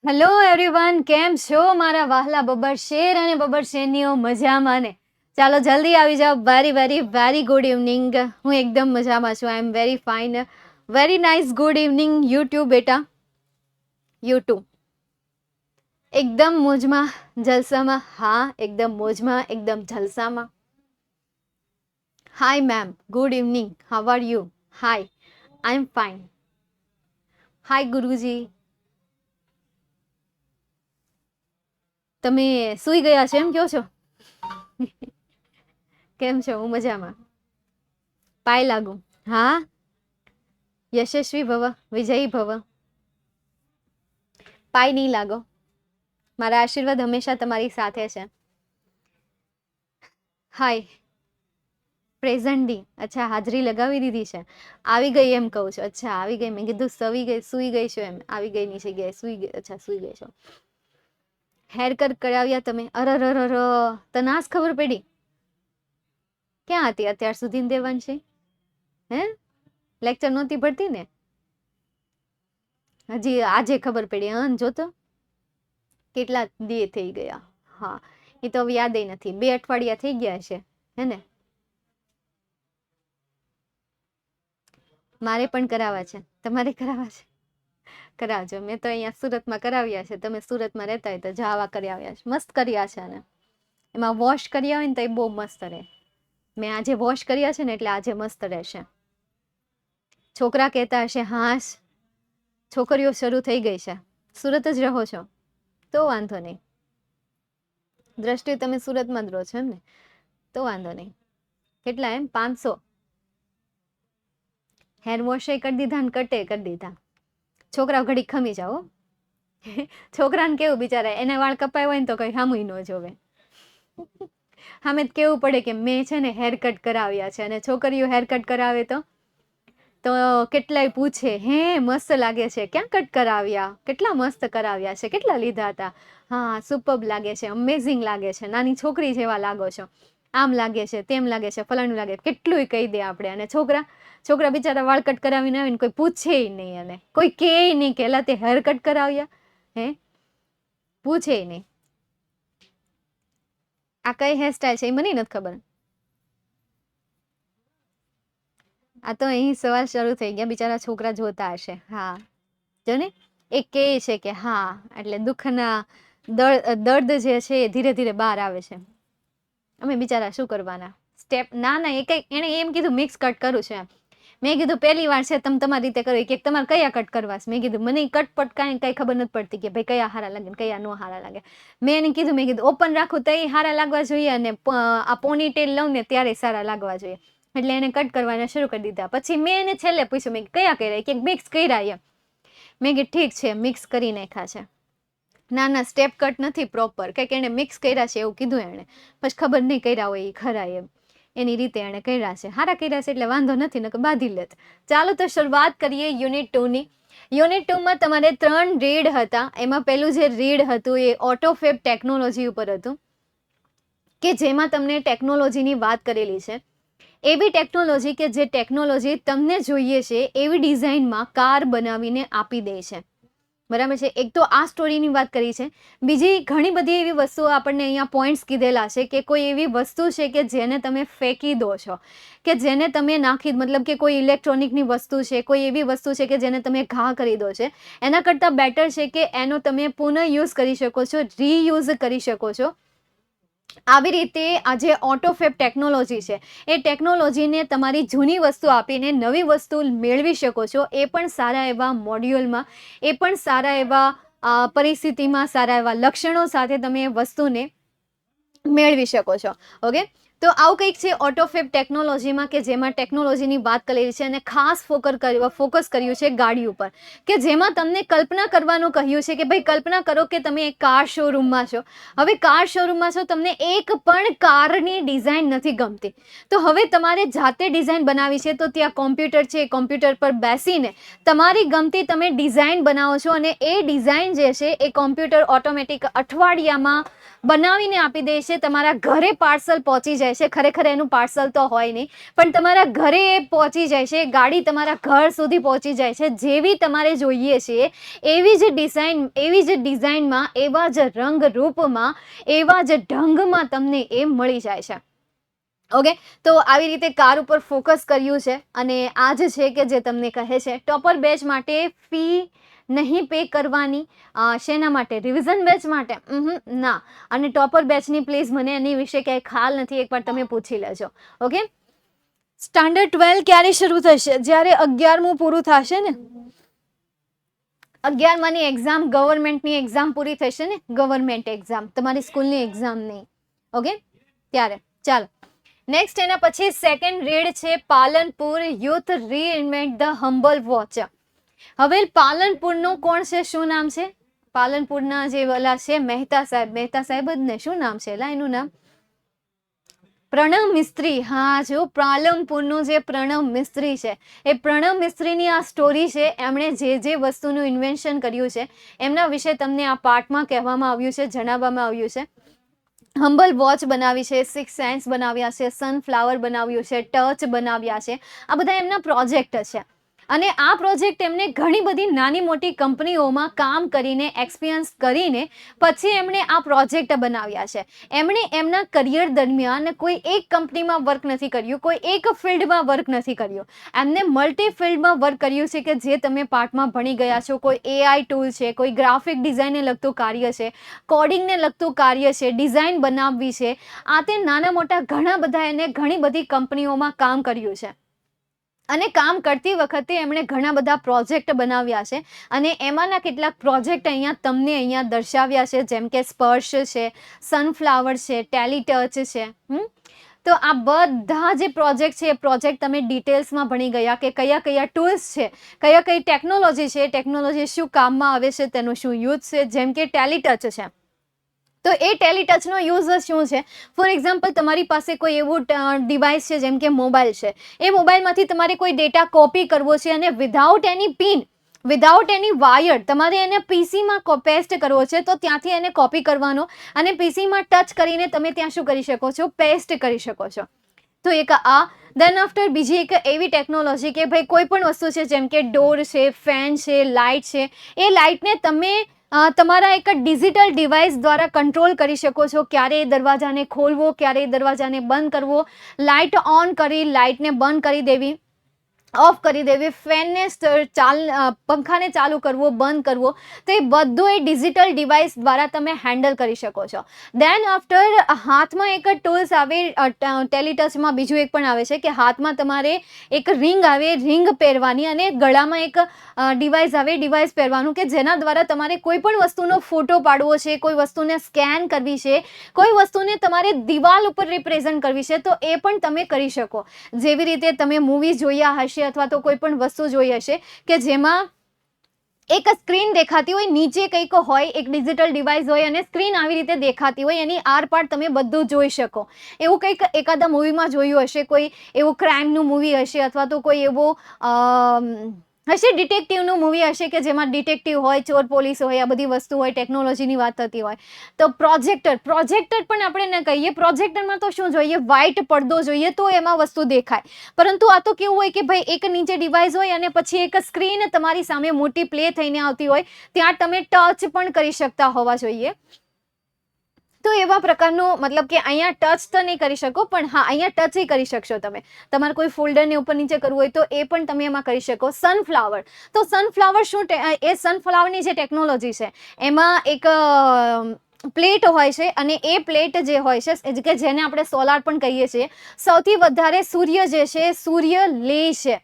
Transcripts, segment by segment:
Hello everyone, કેમ છો મારા વહાલા બબર શેર અને બબર શેરનીઓ? મજામાં ને? ચાલો જલ્દી આવી જાઓ. Very very very good evening. હું એકદમ મજામાં છું. I am very fine. Very nice. Good evening YouTube બેટા. યુટ્યુબ એકદમ મોજમાં જલસામાં. હા, એકદમ મોજમાં, એકદમ જલસામાં. Hi ma'am, good evening. How are you? Hi, I am fine. Hi ગુરુજી. તમે સૂઈ ગયા છો એમ કહો છો? કેમ છો? હું મજામાં. પાય લાગુ. હા, યશસ્વી ભવ, વિજયી ભવ. પાય નહીં લાગો. મારા આશીર્વાદ હંમેશા તમારી સાથે છે. હાય, પ્રેઝન્ટ ડી. અચ્છા, હાજરી લગાવી દીધી છે. આવી ગઈ એમ કહું છું. અચ્છા, આવી ગઈ. મેં કીધું સવી ગઈ, સૂઈ ગઈ છો એમ. આવી ગઈ ની જગ્યાએ સૂઈ ગઈ. અચ્છા, સૂઈ ગઈ છો. હેર કટ કરાવ્યા તમે? અરર, તને જ ખબર પડી? ક્યાં હતી અત્યાર સુધી દેવાંશી? હે, લેક્ચર નહોતી પડતી ને? હજી આજે ખબર પડી? હા, જોતો કેટલા દે થઈ ગયા. હા, એ તો હવે યાદ નથી. 2 અઠવાડિયા થઈ ગયા છે, હે ને? મારે પણ કરાવવા છે. તમારે કરાવવા છે? કરાવજો. મેં તો અહીંયા સુરતમાં કરાવ્યા છે. તમે સુરતમાં રહેતા હોય તો જાવા કરાવ્યા છે. મસ્ત કર્યા છે ને. એમાં વોશ કર્યા હોય ને તો એ બહુ મસ્ત રહે. મેં આજે વોશ કર્યા છે ને એટલે આજે મસ્ત રહેશે. છોકરા કહેતા હશે હાશ, છોકરીઓ શરૂ થઈ ગઈ છે. સુરત જ રહો છો તો વાંધો નહીં. દ્રષ્ટિ તમે સુરતમાં જ રહો છો એમ ને? તો વાંધો નહીં. કેટલા એમ? 500. હેર વોશ કરી દીધા ને કટે કરી દીધા. છોકરાઓ ઘડી ખમી જાઓ. છોકરાને કેવું બિચારા, એને વાળ કપાય હોય ને તો કઈ સામું ન જોવે. સામે કેવું પડે કે મેં છે ને હેર કટ કરાવ્યા છે. અને છોકરીઓ હેર કટ કરાવે તો કેટલાય પૂછે, હે મસ્ત લાગે છે, ક્યાં કટ કરાવ્યા, કેટલા મસ્ત કરાવ્યા છે, કેટલા લીધા હતા? હા, સુપર્બ લાગે છે, અમેઝિંગ લાગે છે, નાની છોકરી જેવા લાગો છો, આમ લાગે છે, તેમ લાગે છે, ફલાણું લાગે, કેટલું કહી દે આપણે. અને છોકરા બિચારા વાળ કટ કરાવીને આવીને કોઈ પૂછે નહીં, અને કોઈ કહે નહીં કે એલા તે હેર કટ કરાવ્યા, હે પૂછે નહીં. આ કઈ હેરસ્ટાઈલ છે એ મને નથી ખબર. આ તો અહીં સવાલ શરૂ થઈ ગયા. બિચારા છોકરા જોતા હશે. હા, જો ને એ કહે છે કે હા, એટલે દુઃખના દર્દ જે છે એ ધીરે ધીરે બહાર આવે છે. અમે બિચારા શું કરવાના? સ્ટેપ ના એ કઈ એને એમ કીધું મિક્સ કટ કરું છું એમ. મેં કીધું પહેલી વાર છે, તમે તમારી રીતે કરો. કે તમારે કયા કટ કરવા છે? મેં કીધું મને કટપટ કઈ ખબર નથી પડતી કે ભાઈ કયા હારા લાગે કયા નો હારા લાગે. મેં એને કીધું, મેં કીધું ઓપન રાખું તો એ હારા લાગવા જોઈએ, અને આ પોની ટેલ લઉં ને ત્યારે સારા લાગવા જોઈએ. એટલે એને કટ કરવાના શરૂ કરી દીધા. પછી મેં એને છેલ્લે પૂછ્યું, મેં કયા કર્યા? કે મિક્સ કર્યા એમ. મેં કીધું ઠીક છે, મિક્સ કરી નાખ્યા છે. ના, સ્ટેપ કટ નથી પ્રોપર, કંઈક એને મિક્સ કર્યા છે એવું કીધું એને. પછી ખબર નહીં કર્યા હોય એ ખરા એમ. એની રીતે એને કર્યા છે. હારા કર્યા છે એટલે વાંધો નથી, નકર બાંધી લેત. ચાલો તો શરૂઆત કરીએ યુનિટ 2 ની. યુનિટ 2 માં તમારે 3 રીડ હતા. એમાં પહેલું જે રીડ હતું એ ઓટોફેબ ટેકનોલોજી ઉપર હતું, કે જેમાં તમને ટેકનોલોજીની વાત કરેલી છે. એવી ટેકનોલોજી કે જે ટેકનોલોજી તમને જોઈએ છે એવી ડિઝાઇનમાં કાર બનાવીને આપી દે છે. બરાબર છે? એક તો આ સ્ટોરીની વાત કરી છે. બીજી ઘણી બધી એવી વસ્તુઓ આપણને અહીંયા પોઈન્ટ્સ કીધેલા છે કે કોઈ એવી વસ્તુ છે કે જેને તમે ફેંકી દો છો, કે જેને તમે મતલબ કે કોઈ ઇલેક્ટ્રોનિકની વસ્તુ છે, કોઈ એવી વસ્તુ છે કે જેને તમે ઘા કરી દો છે, એના કરતાં બેટર છે કે એનો તમે પુનઃ યુઝ કરી શકો છો, રીયુઝ કરી શકો છો. આવી રીતે આ જે ઓટોફેબ ટેકનોલોજી છે એ ટેકનોલોજીને તમારી જૂની વસ્તુ આપીને નવી વસ્તુ મેળવી શકો છો. એ પણ સારા એવા મોડ્યુલમાં, એ પણ સારા એવા પરિસ્થિતિમાં, સારા એવા લક્ષણો સાથે તમે એ વસ્તુને મેળવી શકો છો. ઓકે, તો આવું કંઈક છે ઓટોફેબ ટેકનોલોજીમાં, કે જેમાં ટેકનોલોજીની વાત કરેલી છે અને ખાસ ફોકસ કર્યું છે ગાડી ઉપર, કે જેમાં તમને કલ્પના કરવાનું કહ્યું છે કે ભાઈ કલ્પના કરો કે તમે એક કાર શોરૂમમાં છો. હવે કાર શોરૂમમાં છો, તમને એક પણ કારની ડિઝાઇન નથી ગમતી, તો હવે તમારે જાતે ડિઝાઇન બનાવી છે. તો ત્યાં કોમ્પ્યુટર છે, કોમ્પ્યુટર પર બેસીને તમારી ગમતી તમે ડિઝાઇન બનાવો છો, અને એ ડિઝાઇન જે છે એ કોમ્પ્યુટર ઓટોમેટિક અઠવાડિયામાં બનાવીને આપી દે છે, તમારા ઘરે પાર્સલ પહોંચી જાય છે. ખરેખર એનું પાર્સલ તો હોય નહીં, પણ તમારા ઘરે એ પહોંચી જાય છે, ગાડી તમારા ઘર સુધી પહોંચી જાય છે. જેવી તમારે જોઈએ છે એવી જ ડિઝાઇનમાં, એવા જ રંગ રૂપમાં, એવા જ ઢંગમાં તમને એ મળી જાય છે. ઓકે, તો આવી રીતે કાર ઉપર ફોકસ કર્યું છે અને આ જ છે કે જે તમને કહે છે ટોપર બેચ માટે ફી નહીં પે કરવાની. શેના માટે? રિવિઝન બેચ માટે? ના. અને ટોપર બેચની પ્લીઝ મને એની વિશે ક્યાંય ખ્યાલ નથી, એકવાર તમે પૂછી લેજો. ઓકે, સ્ટાન્ડર્ડ 12 ક્યારે શરૂ થશે? જ્યારે 11મું પૂરું થશે ને, 11માની એક્ઝામ, ગવર્મેન્ટની એક્ઝામ પૂરી થશે ને, ગવર્મેન્ટ એક્ઝામ, તમારી સ્કૂલની એક્ઝામ નહીં. ઓકે, ત્યારે ચાલો નેક્સ્ટ એના પછી સેકન્ડ રીડ છે Palanpur youth reinvent the humble watch. હવે પાલનપુરનું કોણ છે, શું નામ છે? પાલનપુરના જે ઓલા છે મહેતા સાહેબ જ ને, શું નામ છે એલા એનું નામ? પ્રણવ મિસ્ત્રી. હા, જો પાલનપુરનું જે પ્રણવ મિસ્ત્રી છે, એ પ્રણવ મિસ્ત્રીની આ સ્ટોરી છે. એમણે જે વસ્તુનું ઇન્વેન્શન કર્યું છે એમના વિશે તમને આ પાર્ટમાં કહેવામાં આવ્યું છે, જણાવવામાં આવ્યું છે. હમ્બલ વોચ બનાવી છે, 6 સેન્સ બનાવ્યા છે, સનફ્લાવર બનાવ્યું છે, ટચ બનાવ્યા છે. આ બધા એમના પ્રોજેક્ટ છે અને આ પ્રોજેક્ટ એમને ઘણી બધી નાની મોટી કંપનીઓમાં કામ કરીને, એક્સપિરિયન્સ કરીને પછી એમણે આ પ્રોજેક્ટ બનાવ્યા છે. એમણે એમના કરિયર દરમિયાન કોઈ એક કંપનીમાં વર્ક નથી કર્યું, કોઈ એક ફિલ્ડમાં વર્ક નથી કર્યું. એમને મલ્ટી ફિલ્ડમાં વર્ક કર્યું છે કે જે તમે પાર્ટમાં ભણી ગયા છો. કોઈ AI ટૂલ છે, કોઈ ગ્રાફિક ડિઝાઇનને લગતું કાર્ય છે, કોડિંગને લગતું કાર્ય છે, ડિઝાઇન બનાવવી છે. આ તે નાના મોટા ઘણા બધા એને ઘણી બધી કંપનીઓમાં કામ કર્યું છે અને કામ કરતી વખતે એમણે ઘણા બધા પ્રોજેક્ટ બનાવ્યા છે અને એમાંના કેટલાક પ્રોજેક્ટ અહીંયા તમને અહીંયા દર્શાવ્યા છે, જેમ કે સ્પર્શ છે, સનફ્લાવર છે, ટેલીટચ છે. તો આ બધા જે પ્રોજેક્ટ છે એ પ્રોજેક્ટ તમે ડિટેલ્સમાં ભણી ગયા કે કયા કયા ટૂલ્સ છે, કઈ ટેકનોલોજી છે, ટેકનોલોજી શું કામમાં આવે છે, તેનું શું યુઝ છે. જેમ કે ટેલીટચ છે, તો એ ટેલીટચનો યુઝ શું છે? ફોર એક્ઝામ્પલ, તમારી પાસે કોઈ એવું ડિવાઇસ છે જેમ કે મોબાઈલ છે, એ મોબાઈલમાંથી તમારે કોઈ ડેટા કોપી કરવો છે અને વિધાઉટ એની પિન, વિધાઉટ એની વાયર તમારે એને પીસીમાં પેસ્ટ કરવો છે, તો ત્યાંથી એને કોપી કરવાનો અને પીસીમાં ટચ કરીને તમે ત્યાં શું કરી શકો છો? પેસ્ટ કરી શકો છો. તો એક આ. દેન આફ્ટર બીજી એક એવી ટેકનોલોજી કે ભાઈ કોઈ પણ વસ્તુ છે જેમ કે ડોર છે, ફેન છે, લાઇટ છે, એ લાઇટને તમે તમારા એક ડિજિટલ ડિવાઇસ દ્વારા કંટ્રોલ કરી શકો છો. ક્યારે દરવાજાને ખોલવો, ક્યારે દરવાજાને બંધ કરવો, લાઇટ ઓન કરી લાઇટને બંધ કરી દેવી, ઓફ કરી દેવી, ફેનને પંખાને ચાલુ કરવો, બંધ કરવો. તો એ બધું એ ડિજિટલ ડિવાઇસ દ્વારા તમે હેન્ડલ કરી શકો છો. દેન આફ્ટર હાથમાં એક ટૂલ્સ આવે, ટેલીટચમાં બીજું એક પણ આવે છે કે હાથમાં તમારે એક રિંગ આવે, રિંગ પહેરવાની અને ગળામાં એક ડિવાઇસ આવે, ડિવાઇસ પહેરવાનું કે જેના દ્વારા તમારે કોઈ પણ વસ્તુનો ફોટો પાડવો છે, કોઈ વસ્તુને સ્કેન કરવી છે, કોઈ વસ્તુને તમારે દિવાલ ઉપર રિપ્રેઝન્ટ કરવી છે, તો એ પણ તમે કરી શકો. જેવી રીતે તમે મૂવી જોયા હશે અથવા તો કોઈ પણ વસ્તુ જોઈ હશે કે જેમાં એક સ્ક્રીન દેખાતી હોય, નીચે કંઈક હોય, એક ડિજિટલ ડિવાઇસ હોય અને સ્ક્રીન આવી રીતે દેખાતી હોય, એની આરપાર તમે બધું જોઈ શકો. એવું કંઈક એકાદા મૂવીમાં જોયું હશે, કોઈ એવું ક્રાઇમનું મૂવી હશે અથવા તો કોઈ એવો હશે ડિટેક્ટિવનું મૂવી હશે કે જેમાં ડિટેક્ટિવ હોય, ચોર પોલીસ હોય, આ બધી વસ્તુ હોય, ટેકનોલોજીની વાત થતી હોય. તો પ્રોજેક્ટર પણ આપણે ન કહીએ. પ્રોજેક્ટરમાં તો શું જોઈએ? વ્હાઇટ પડદો જોઈએ તો એમાં વસ્તુ દેખાય. પરંતુ આ તો કેવું હોય કે ભાઈ એક નીચે ડિવાઇસ હોય અને પછી એક સ્ક્રીન તમારી સામે મોટી પ્લે થઈને આવતી હોય, ત્યાં તમે ટચ પણ કરી શકતા હોવા જોઈએ. તો એવા પ્રકારનું, મતલબ કે અહીંયા ટચ તો નહીં કરી શકો, પણ હા અહીંયા ટચ કરી શકશો તમે. તમારે કોઈ ફોલ્ડરને ઉપર નીચે કરવું હોય તો એ પણ તમે એમાં કરી શકો. સનફ્લાવર, તો સનફ્લાવર શું? એ સનફ્લાવરની જે ટેકનોલોજી છે એમાં એક પ્લેટ હોય છે અને એ પ્લેટ જે હોય છે કે જેને આપણે સોલાર પણ કહીએ છીએ, સૌથી વધારે સૂર્ય જે છે, સૂર્ય લે છે,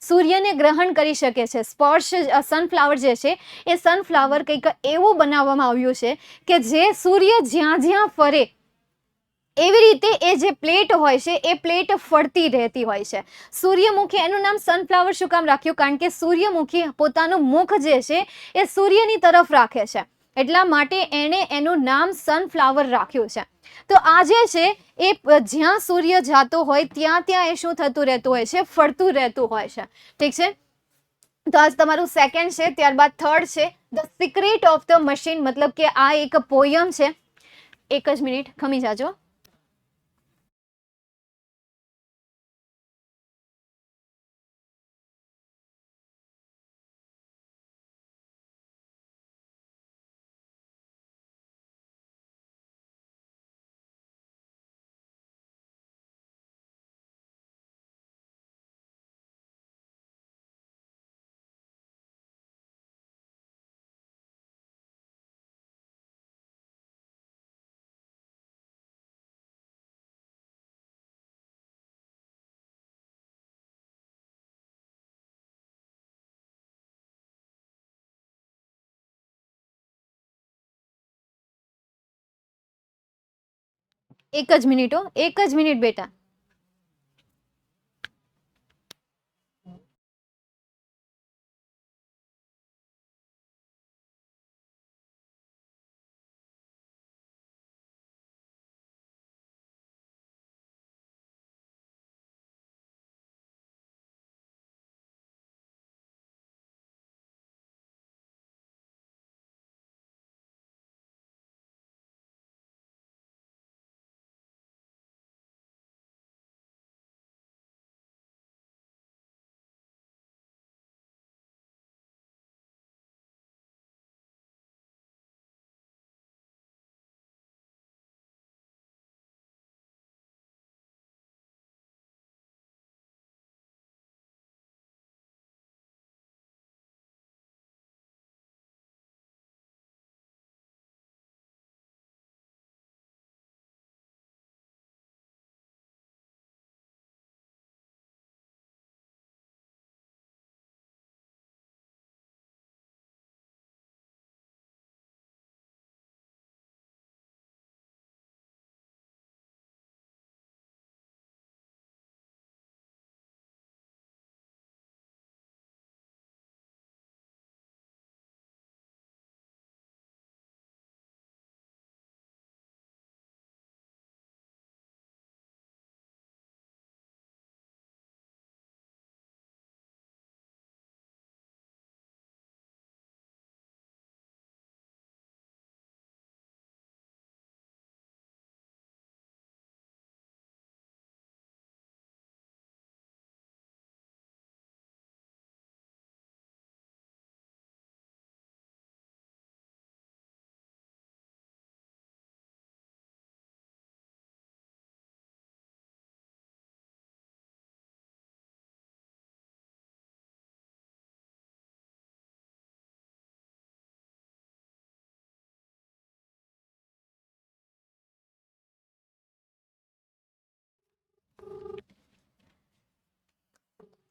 સૂર્યને ગ્રહણ કરી શકે છે. સનફ્લાવર જે છે એ સનફ્લાવર કંઈક એવું બનાવવામાં આવ્યું છે કે જે સૂર્ય જ્યાં જ્યાં ફરે એવી રીતે એ જે પ્લેટ હોય છે એ પ્લેટ ફરતી રહેતી હોય છે. સૂર્યમુખી, એનું નામ સનફ્લાવર શું કામ રાખ્યું? કારણ કે સૂર્યમુખી પોતાનું મુખ જે છે એ સૂર્યની તરફ રાખે છે, એટલા માટે એણે એનું નામ સનફ્લાવર રાખ્યું છે. તો આ જે છે એ જ્યાં સૂર્ય જાતો હોય ત્યાં ત્યાં એ શું થતું રહેતું હોય છે? ફરતું રહેતું હોય છે. ઠીક છે, તો આજ તમારું સેકન્ડ છે. ત્યારબાદ થર્ડ છે the secret of the machine, મતલબ કે આ એક પોયમ છે. એક જ મિનિટ ખમી જાજો. એક જ મિનિટ હો, એક જ મિનિટ બેટા.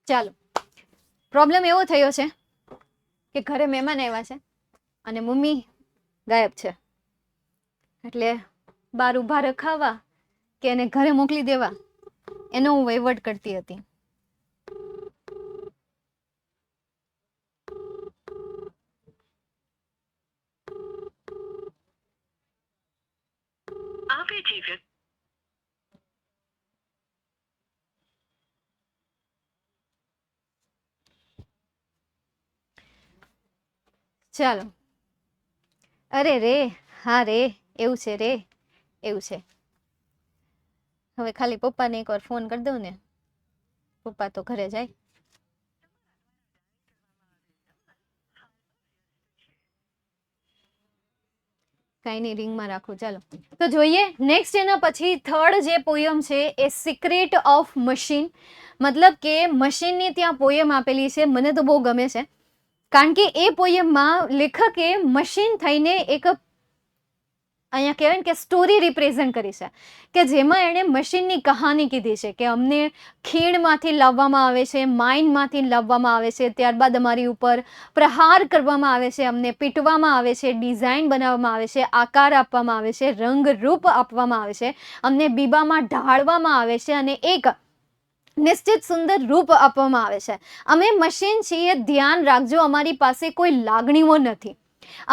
ચાલો, પ્રોબ્લેમ એવો થયો છે કે ઘરે મહેમાન આવ્યા છે અને મમ્મી ગાયબ છે. એટલે બાર ઊભા રખાવા કે એને ઘરે મોકલી દેવા, એનો હું વહીવટ કરતી હતી. ચાલો. અરે રે, હા રે, એવું છે રે, એવું છે. હવે ખાલી પપ્પાને એકવાર ફોન કરી દઉં ને, પપ્પા તો ઘરે જાય. કઈ નહીં, રિંગમાં રાખું. ચાલો તો જોઈએ નેક્સ્ટ. એના પછી થર્ડ જે પોયમ છે એ સિક્રેટ ઓફ મશીન, મતલબ કે મશીનની ત્યાં પોયમ આપેલી છે. મને તો બહુ ગમે છે, કારણ કે એ પોયમમાં લેખકે મશીન થઈને એક અહીંયા કહેવાય ને કે સ્ટોરી રિપ્રેઝન્ટ કરી છે, કે જેમાં એણે મશીનની કહાની કીધી છે કે અમને ખીણમાંથી લાવવામાં આવે છે, માઇનમાંથી લાવવામાં આવે છે, ત્યારબાદ અમારી ઉપર પ્રહાર કરવામાં આવે છે, અમને પીટવામાં આવે છે, ડિઝાઇન બનાવવામાં આવે છે, આકાર આપવામાં આવે છે, રંગરૂપ આપવામાં આવે છે, અમને બીબામાં ઢાળવામાં આવે છે અને એક નિશ્ચિત સુંદર રૂપ આપવામાં આવે છે. અમે મશીન છીએ, ધ્યાન રાખજો, અમારી પાસે કોઈ લાગણીઓ નથી,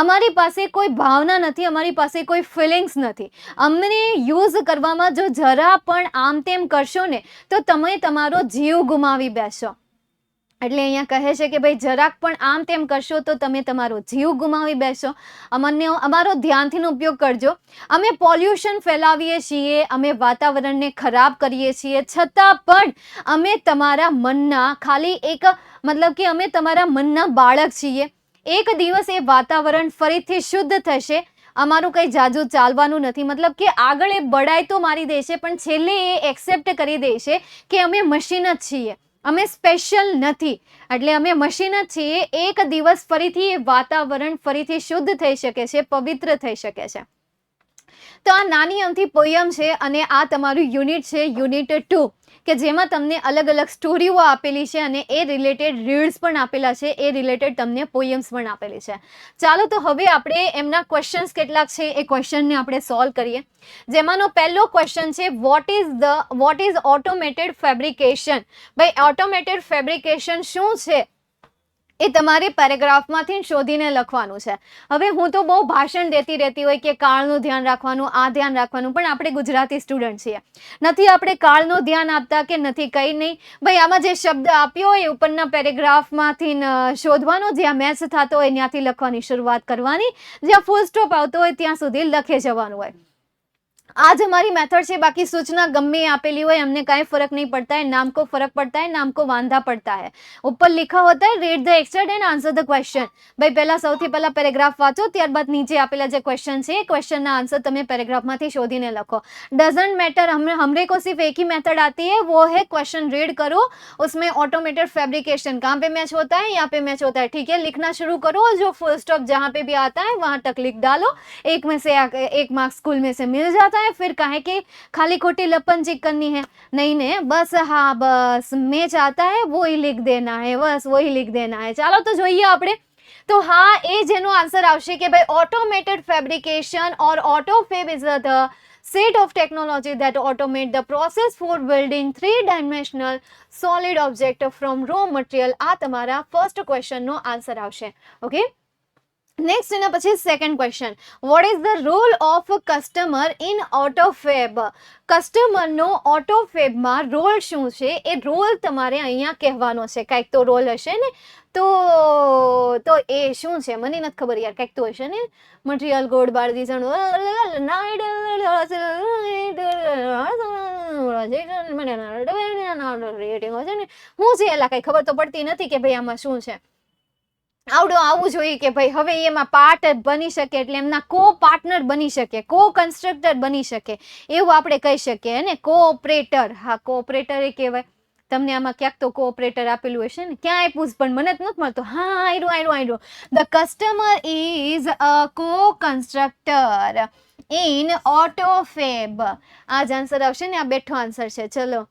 અમારી પાસે કોઈ ભાવના નથી, અમારી પાસે કોઈ ફિલિંગ્સ નથી. અમને યુઝ કરવામાં જો જરા પણ આમ તેમ કરશો ને તો તમે તમારો જીવ ગુમાવી બેસો. એટલે અહીંયા કહે છે કે ભાઈ જરાક પણ આમ તેમ કરશો તો તમે તમારો જીવ ગુમાવી બેસો. અમારો ધ્યાનથી ઉપયોગ કરજો. અમે પોલ્યુશન ફેલાવીએ છીએ, અમે વાતાવરણને ખરાબ કરીએ છીએ, છતાં પણ અમે તમારા મનના ખાલી એક મતલબ કે અમે તમારા મનના બાળક છીએ. એક દિવસ એ વાતાવરણ ફરીથી શુદ્ધ થશે. અમારું કંઈ જાજુ ચાલવાનું નથી. મતલબ કે આગળ એ બડાઈ તો મારી દેશે પણ છેલ્લે એ એક્સેપ્ટ કરી દેશે કે અમે મશીન જ છીએ, અમે સ્પેશિયલ નથી, એટલે અમે મશીન જ છીએ. એક દિવસ ફરીથી એ વાતાવરણ ફરીથી શુદ્ધ થઈ શકે છે, પવિત્ર થઈ શકે છે. તો આ નાની અમથી પોયમ છે અને આ તમારું યુનિટ છે, યુનિટ 2, કે જેમાં તમને અલગ અલગ સ્ટોરીઓ આપેલી છે અને એ રિલેટેડ રીલ્સ પણ આપેલા છે, એ રિલેટેડ તમને પોયમ્સ પણ આપેલી છે. ચાલો તો હવે આપણે એમના ક્વેશ્ચન્સ કેટલાક છે એ ક્વેશ્ચનને આપણે સોલ્વ કરીએ. જેમાંનો પહેલો ક્વેશ્ચન છે વોટ ઇઝ ઓટોમેટેડ ફેબ્રિકેશન. ભાઈ ઓટોમેટેડ ફેબ્રિકેશન શું છે એ તમારે પેરેગ્રાફમાંથી શોધીને લખવાનું છે. હવે હું તો બહુ ભાષણ દેતી રહેતી હોય કે કાળનું ધ્યાન રાખવાનું, આ ધ્યાન રાખવાનું, પણ આપણે ગુજરાતી સ્ટુડન્ટ છીએ, નથી આપણે કાળનું ધ્યાન આપતા કે નથી, કંઈ નહીં. ભાઈ આમાં જે શબ્દ આપ્યો હોય ઉપરના પેરેગ્રાફમાંથી શોધવાનો, જ્યાં મેચ થતો હોય ત્યાંથી લખવાની શરૂઆત કરવાની, જ્યાં ફૂલ સ્ટોપ આવતો હોય ત્યાં સુધી લખે જવાનું હોય. आज हमारी मेथड से बाकी सूचना गम्मे आपेली हो हमने काई फर्क नहीं पड़ता है, नाम को फर्क पड़ता है, नाम को वांधा पड़ता है. ऊपर लिखा होता है read the extract and answer the question. भाई पहला સૌથી પહેલા પેરેગ્રાફ વાંચો, ત્યારબાદ નીચે આપેલા જે ક્વેશ્ચન છે ક્વેશ્ચનના આंसर તમે પેરેગ્રાફમાંથી શોધીને લખો. डजंट मैटर, हमरे को सिर्फ एक ही मेथड आती है, वो है क्वेश्चन रीड करो, उसमें ऑटोमेटेड फैब्रिकेशन कहाँ पे मैच होता है, यहाँ पे मैच होता है. ठीक है, लिखना शुरू करो, जो फुल स्टॉप जहाँ पे भी आता है वहां तक लिख डालो. एक में से एक मार्क्स स्कूल में से मिल जाता है. फिर कहे कि खाली खोटी लपन करनी है, नहीं ने, बस हाँ बस मैच आता है वो ही लिख देना है, बस वही लिख देना है. ચાલો તો જોઈએ આપણે. તો હા એ જેનો આન્સર આવશે કે ભાઈ automated fabrication or autofab is the set of technology that automate the process for building three-dimensional solid object from raw material. આ તમારા ફર્સ્ટ ક્વેશ્ચનનો આન્સર આવશે. ઓકે, નેક્સ્ટ એના પછી second question, what is the role of customer in autofab. કસ્ટમરનો ઓટોફેબમાં role શું છે એ રોલ તમારે અહીંયા કહેવાનો છે. કાંઈક તો રોલ હશે ને, તો એ શું છે મને નથી ખબર યાર, કાંઈક તો હશે ને. મટીરિયલ ગોડ બાર રેટિંગ હશે ને, શું છે એલા કાંઈ ખબર તો પડતી નથી કે ભાઈ આમાં શું છે. આવવું જોઈએ કે ભાઈ હવે એમાં પાર્ટ બની શકે, એટલે એમના કો પાર્ટનર બની શકે, કો કન્સ્ટ્રક્ટર બની શકે, એવું આપણે કહી શકીએ ને. કોઓપરેટર, હા કોઓપરેટર એ કહેવાય. તમને આમાં ક્યાંક તો કોઓપરેટર આપેલું હશે ને, ક્યાં આપ્યું પણ મને જ નથી મળતું. હા આયરો. The customer is a co constructor in ઓટોફેબ. આ જ આન્સર આવશે ને, આ બેઠો આન્સર છે. ચલો,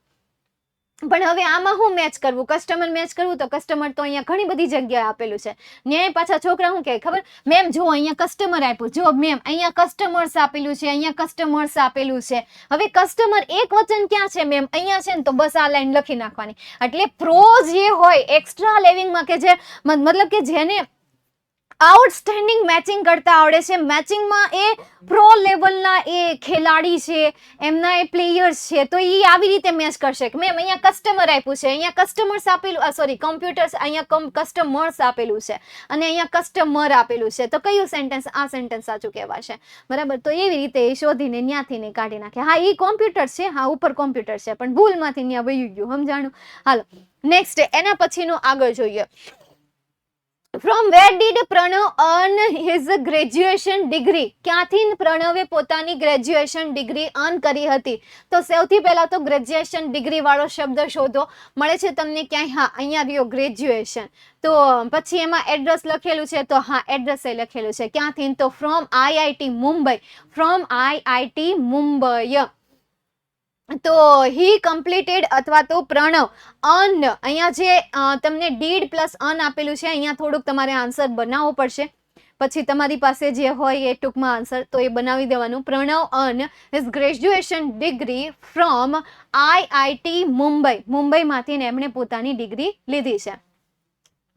પણ હવે આમાં હું મેચ કરવું, કસ્ટમર મેચ કરવું, તો કસ્ટમર તો અહીંયા ઘણી બધી જગ્યાએ આપેલું છે. ન્યાય પાછા છોકરા શું કહે ખબર, મેમ જો અહીંયા કસ્ટમર આપ્યું, જો મેમ અહીંયા કસ્ટમર્સ આપેલું છે, અહીંયા કસ્ટમર્સ આપેલું છે. હવે કસ્ટમર એક વચન ક્યાં છે મેમ, અહીંયા છે ને, તો બસ આ લાઈન લખી નાખવાની. એટલે પ્રોઝ જે હોય એક્સ્ટ્રા લેવિંગમાં, કે જે મતલબ કે જેને આઉટસ્ટેન્ડિંગ મેચિંગ કરતા આવડે છે, મેચિંગમાં એ પ્રો લેવલના એ ખેલાડી છે, એમના એ પ્લેયર્સ છે, તો એ આવી રીતે મેચ કરશે કે મેમ અહીંયા કસ્ટમર આપ્યું છે, અહીંયા કસ્ટમર્સ આપેલું, સોરી કમ્પ્યુટર્સ, અહીંયા કસ્ટમર્સ આપેલું છે અને અહીંયા કસ્ટમર આપેલું છે, તો કયું સેન્ટેન્સ, આ સેન્ટેન્સ સાચું કહેવાશે. બરાબર, તો એવી રીતે એ શોધીને ત્યાંથી ને કાઢી નાખે. હા એ કોમ્પ્યુટર છે, હા ઉપર કોમ્પ્યુટર છે, પણ ભૂલમાંથી ત્યાં વયું ગયું, સમજાણું. હાલો નેક્સ્ટ, એના પછીનું આગળ જોઈએ. From where did Pranav earn his graduation degree? ક્યાંથી પ્રણવે પોતાની ગ્રેજ્યુએશન ડિગ્રી અર્ન કરી હતી? તો સૌથી પહેલા તો ગ્રેજ્યુએશન ડિગ્રી વાળો શબ્દ શોધો. મળે છે તમને ક્યાંય? હા અહીંયા રહ્યો ગ્રેજ્યુએશન. તો પછી એમાં એડ્રેસ લખેલું છે, તો હા એડ્રેસ એ લખેલું છે. ક્યાંથી? તો from IIT Mumbai, from IIT Mumbai. તો હી કમ્પ્લીટેડ અથવા તો પ્રણવ અર્ન, અહીંયા જે તમને ડીડ પ્લસ અર્ન આપેલું છે, અહીંયા થોડુંક તમારે આન્સર બનાવવો પડશે. પછી તમારી પાસે જે હોય એ ટૂંકમાં આન્સર તો એ બનાવી દેવાનું. Pranav earn his graduation degree from IIT Mumbai. મુંબઈમાંથી એમણે પોતાની ડિગ્રી લીધી છે.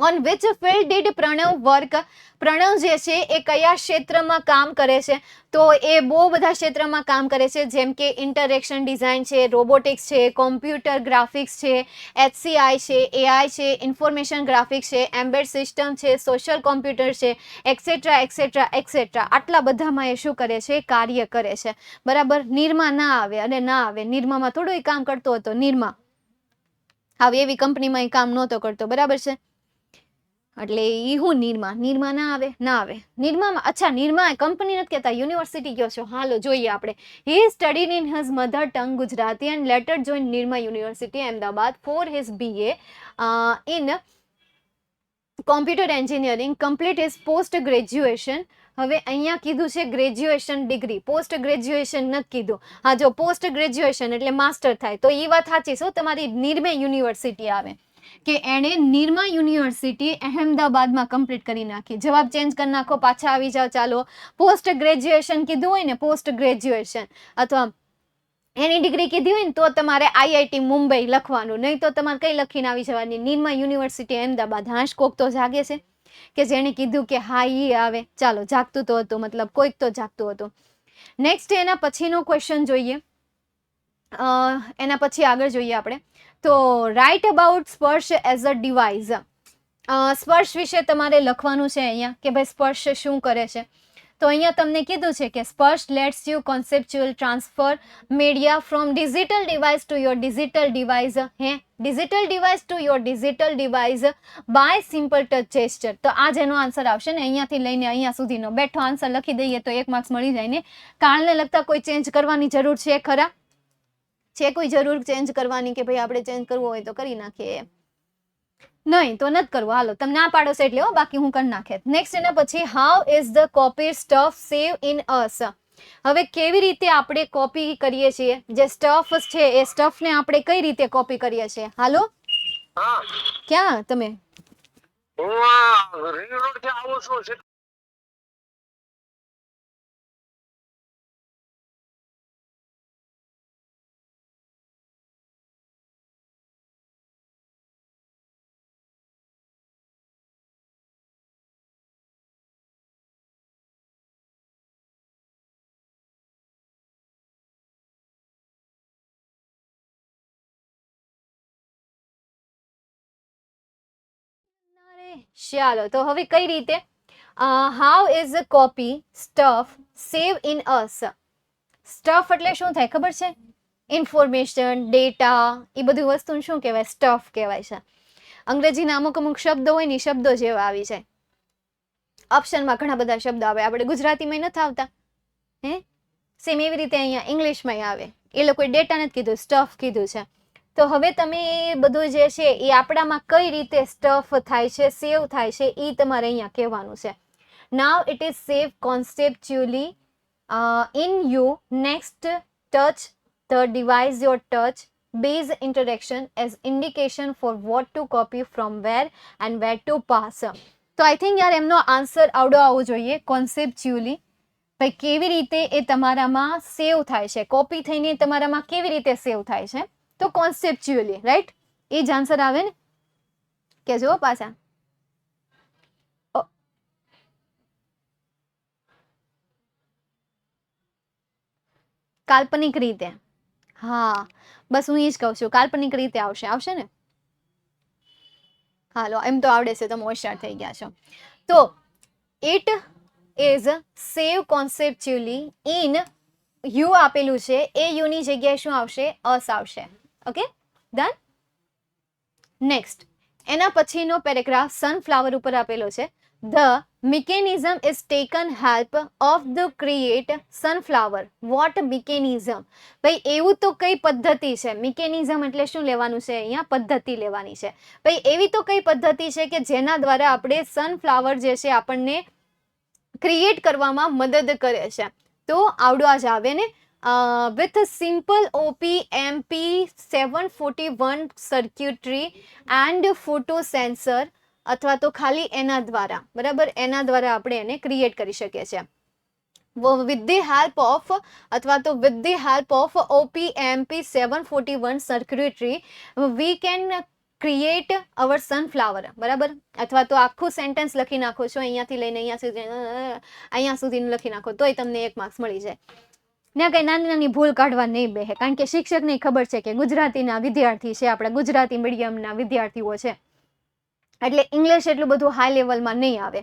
On which field did Pranav work? Pranav જે છે એ કયા ક્ષેત્રમાં કામ કરે છે? તો એ બહુ બધા ક્ષેત્રમાં કામ કરે છે, જેમ કે ઇન્ટરેક્શન ડિઝાઇન છે, રોબોટિક્સ છે, કોમ્પ્યુટર ગ્રાફિક્સ છે, HCI છે, AI છે, ઇન્ફોર્મેશન ગ્રાફિક્સ છે, એમ્બેડ સિસ્ટમ છે, સોશિયલ કોમ્પ્યુટર છે, એક્સેટ્રા એક્સેટ્રા એક્સેટ્રા. આટલા બધામાં એ શું કરે છે? કાર્ય કરે છે. બરાબર. નિરમા ના આવે અને ના આવે. નિરમામાં થોડું એ કામ કરતો હતો. નિરમા આવી એવી કંપનીમાં એ કામ નહોતો કરતો. બરાબર છે. એટલે ઈ હું નિરમા ના આવે, ના આવે. નિરમામાં અચ્છા, નિરમા કંપની નથી કહેતા, યુનિવર્સિટી કયો છો. હાલો જોઈએ આપણે. He studied in his mother tongue Gujarati and later join Nirma university Ahmedabad for his BA in computer engineering, complete his post graduation. હવે અહીંયા કીધું છે ગ્રેજ્યુએશન ડિગ્રી, પોસ્ટ ગ્રેજ્યુએશન નથી કીધું. હા, જો પોસ્ટ ગ્રેજ્યુએશન એટલે માસ્ટર થાય તો એ વાત સાચી છે. તમારી નિરમે યુનિવર્સિટી આવે કે એણે નિરમા યુનિવર્સિટી અહેમદાબાદમાં કમ્પ્લીટ કરી નાખી. જવાબ ચેન્જ કરી નાખો, પાછા આવી જાઓ. ચાલો, પોસ્ટ ગ્રેજ્યુએશન કીધું હોય ને, પોસ્ટ ગ્રેજ્યુએશન અથવા એની ડિગ્રી કીધી હોય ને તો તમારે IIT મુંબઈ લખવાનું, નહીં તો તમારે કઈ લખીને આવી જવાની? નિરમા યુનિવર્સિટી અહેમદાબાદ. હાશ, કોક તો જાગે છે કે જેણે કીધું કે હા ઈ આવે. ચાલો, જાગતું તો હતું, મતલબ કોઈક તો જાગતું હતું. નેક્સ્ટ એના પછીનો ક્વેશ્ચન જોઈએ. એના પછી આગળ જોઈએ આપણે. તો રાઇટ અબાઉટ સ્પર્શ એઝ અ ડિવાઇસ. સ્પર્શ વિશે તમારે લખવાનું છે અહીંયા કે ભાઈ સ્પર્શ શું કરે છે. તો અહીંયા તમને કીધું છે કે Sparsh lets you conceptual transfer media from digital device to your digital device. Digital device to your digital device by simple touch gesture. તો આ જેનો આન્સર આવશે ને, અહીંયાથી લઈને અહીંયા સુધીનો બેઠો આન્સર લખી દઈએ તો 1 માર્ક્સ મળી જાય ને. કારણને લગતા કોઈ ચેન્જ કરવાની જરૂર છે ખરા? છે કોઈ જરૂર ચેન્જ કરવાની કે ભાઈ આપણે ચેન્જ કરવો હોય તો કરી નાખીએ? નહીં તો નથી કરવું. હાલો, તમે ના પાડો છે એટલે બાકી હું કરી નાખે. નેક્સ્ટ એના પછી how is the copy stuff save in us. હવે કેવી રીતે આપણે કોપી કરીએ છીએ? જે સ્ટફ છે એ સ્ટફને આપણે કઈ રીતે કોપી કરીએ છીએ? હાલો, ક્યાં તમે? ચાલો, તો હવે કઈ રીતે? How is a copy stuff save in us. Stuff એટલે શું થાય ખબર છે? ઇન્ફોર્મેશન, ડેટા, એ બધી વસ્તુને શું કહેવાય? સ્ટફ કહેવાય છે. અંગ્રેજીના અમુક શબ્દો હોય ને, શબ્દો જેવા આવી જાય. ઓપ્શનમાં ઘણા બધા શબ્દો આવે, આપણે ગુજરાતીમાં નથી આવતા. સેમ એવી રીતે અહીંયા ઇંગ્લિશમાં આવે. એ લોકોએ ડેટા નથી કીધું, સ્ટફ કીધું છે. તો હવે તમે એ બધું જે છે એ આપણામાં કઈ રીતે સ્ટફ થાય છે, સેવ થાય છે, એ તમારે અહીંયા કહેવાનું છે. Now it is save conceptually in you. Next, touch the device your touch base interaction as indication for what to copy from where and where to pass. તો આઈ થિંક યાર એમનો આન્સર આવડો આવવો જોઈએ. કોન્સેપ્ચ્યુઅલી ભાઈ કેવી રીતે એ તમારામાં સેવ થાય છે, કોપી થઈને તમારામાં કેવી રીતે સેવ થાય છે? તો કોન્સેપ્ચ્યુઅલી, રાઈટ? એ જ આન્સર આવે ને? કે જો પાછા કાલ્પનિક રીતે. હા, બસ હું એ જ કહું છું, કાલ્પનિક રીતે આવશે ને? હાલો, એમ તો આવડે છે, તમે હોશિયાર થઈ ગયા છો. તો it is save conceptually in you આપેલું છે, એ યુની જગ્યાએ શું આવશે? અસ આવશે. Okay, done. નેક્સ્ટ એના પછીનો પેરેગ્રાફ સનફ્લાવર ઉપર આપેલો છે. The mechanism is taken help of the create sunflower. What mechanism? ભાઈ એવું તો કઈ પદ્ધતિ છે? મિકેનિઝમ એટલે શું લેવાનું છે અહીંયા? પદ્ધતિ લેવાની છે. ભાઈ એવી તો કઈ પદ્ધતિ છે કે જેના દ્વારા આપણે સનફ્લાવર જે છે આપણને ક્રિએટ કરવામાં મદદ કરે છે? તો આવડવા જ આવે ને. with a simple OP-MP 741 circuitry and photo sensor, અથવા તો ખાલી એના દ્વારા, બરાબર, એના દ્વારા આપણે એને ક્રિએટ કરી શકીએ છીએ. with the help of અથવા તો with the help of OP-MP 741 circuitry we can create our sunflower, બરાબર, અથવા તો આખું સેન્ટેન્સ લખી નાખો છો, અહીંયાથી લઈને અહીંયા સુધી લખી નાખો તોય તમને 1 માર્ક્સ મળી જાય. ત્યાં કઈ નાની નાની ભૂલ કાઢવા નહીં બેહે, કારણ કે શિક્ષકને ખબર છે કે ગુજરાતીના વિદ્યાર્થી છે, આપણા ગુજરાતી મીડિયમના વિદ્યાર્થીઓ છે, એટલે ઇંગ્લિશ એટલું બધું હાઈ લેવલમાં નહીં આવે.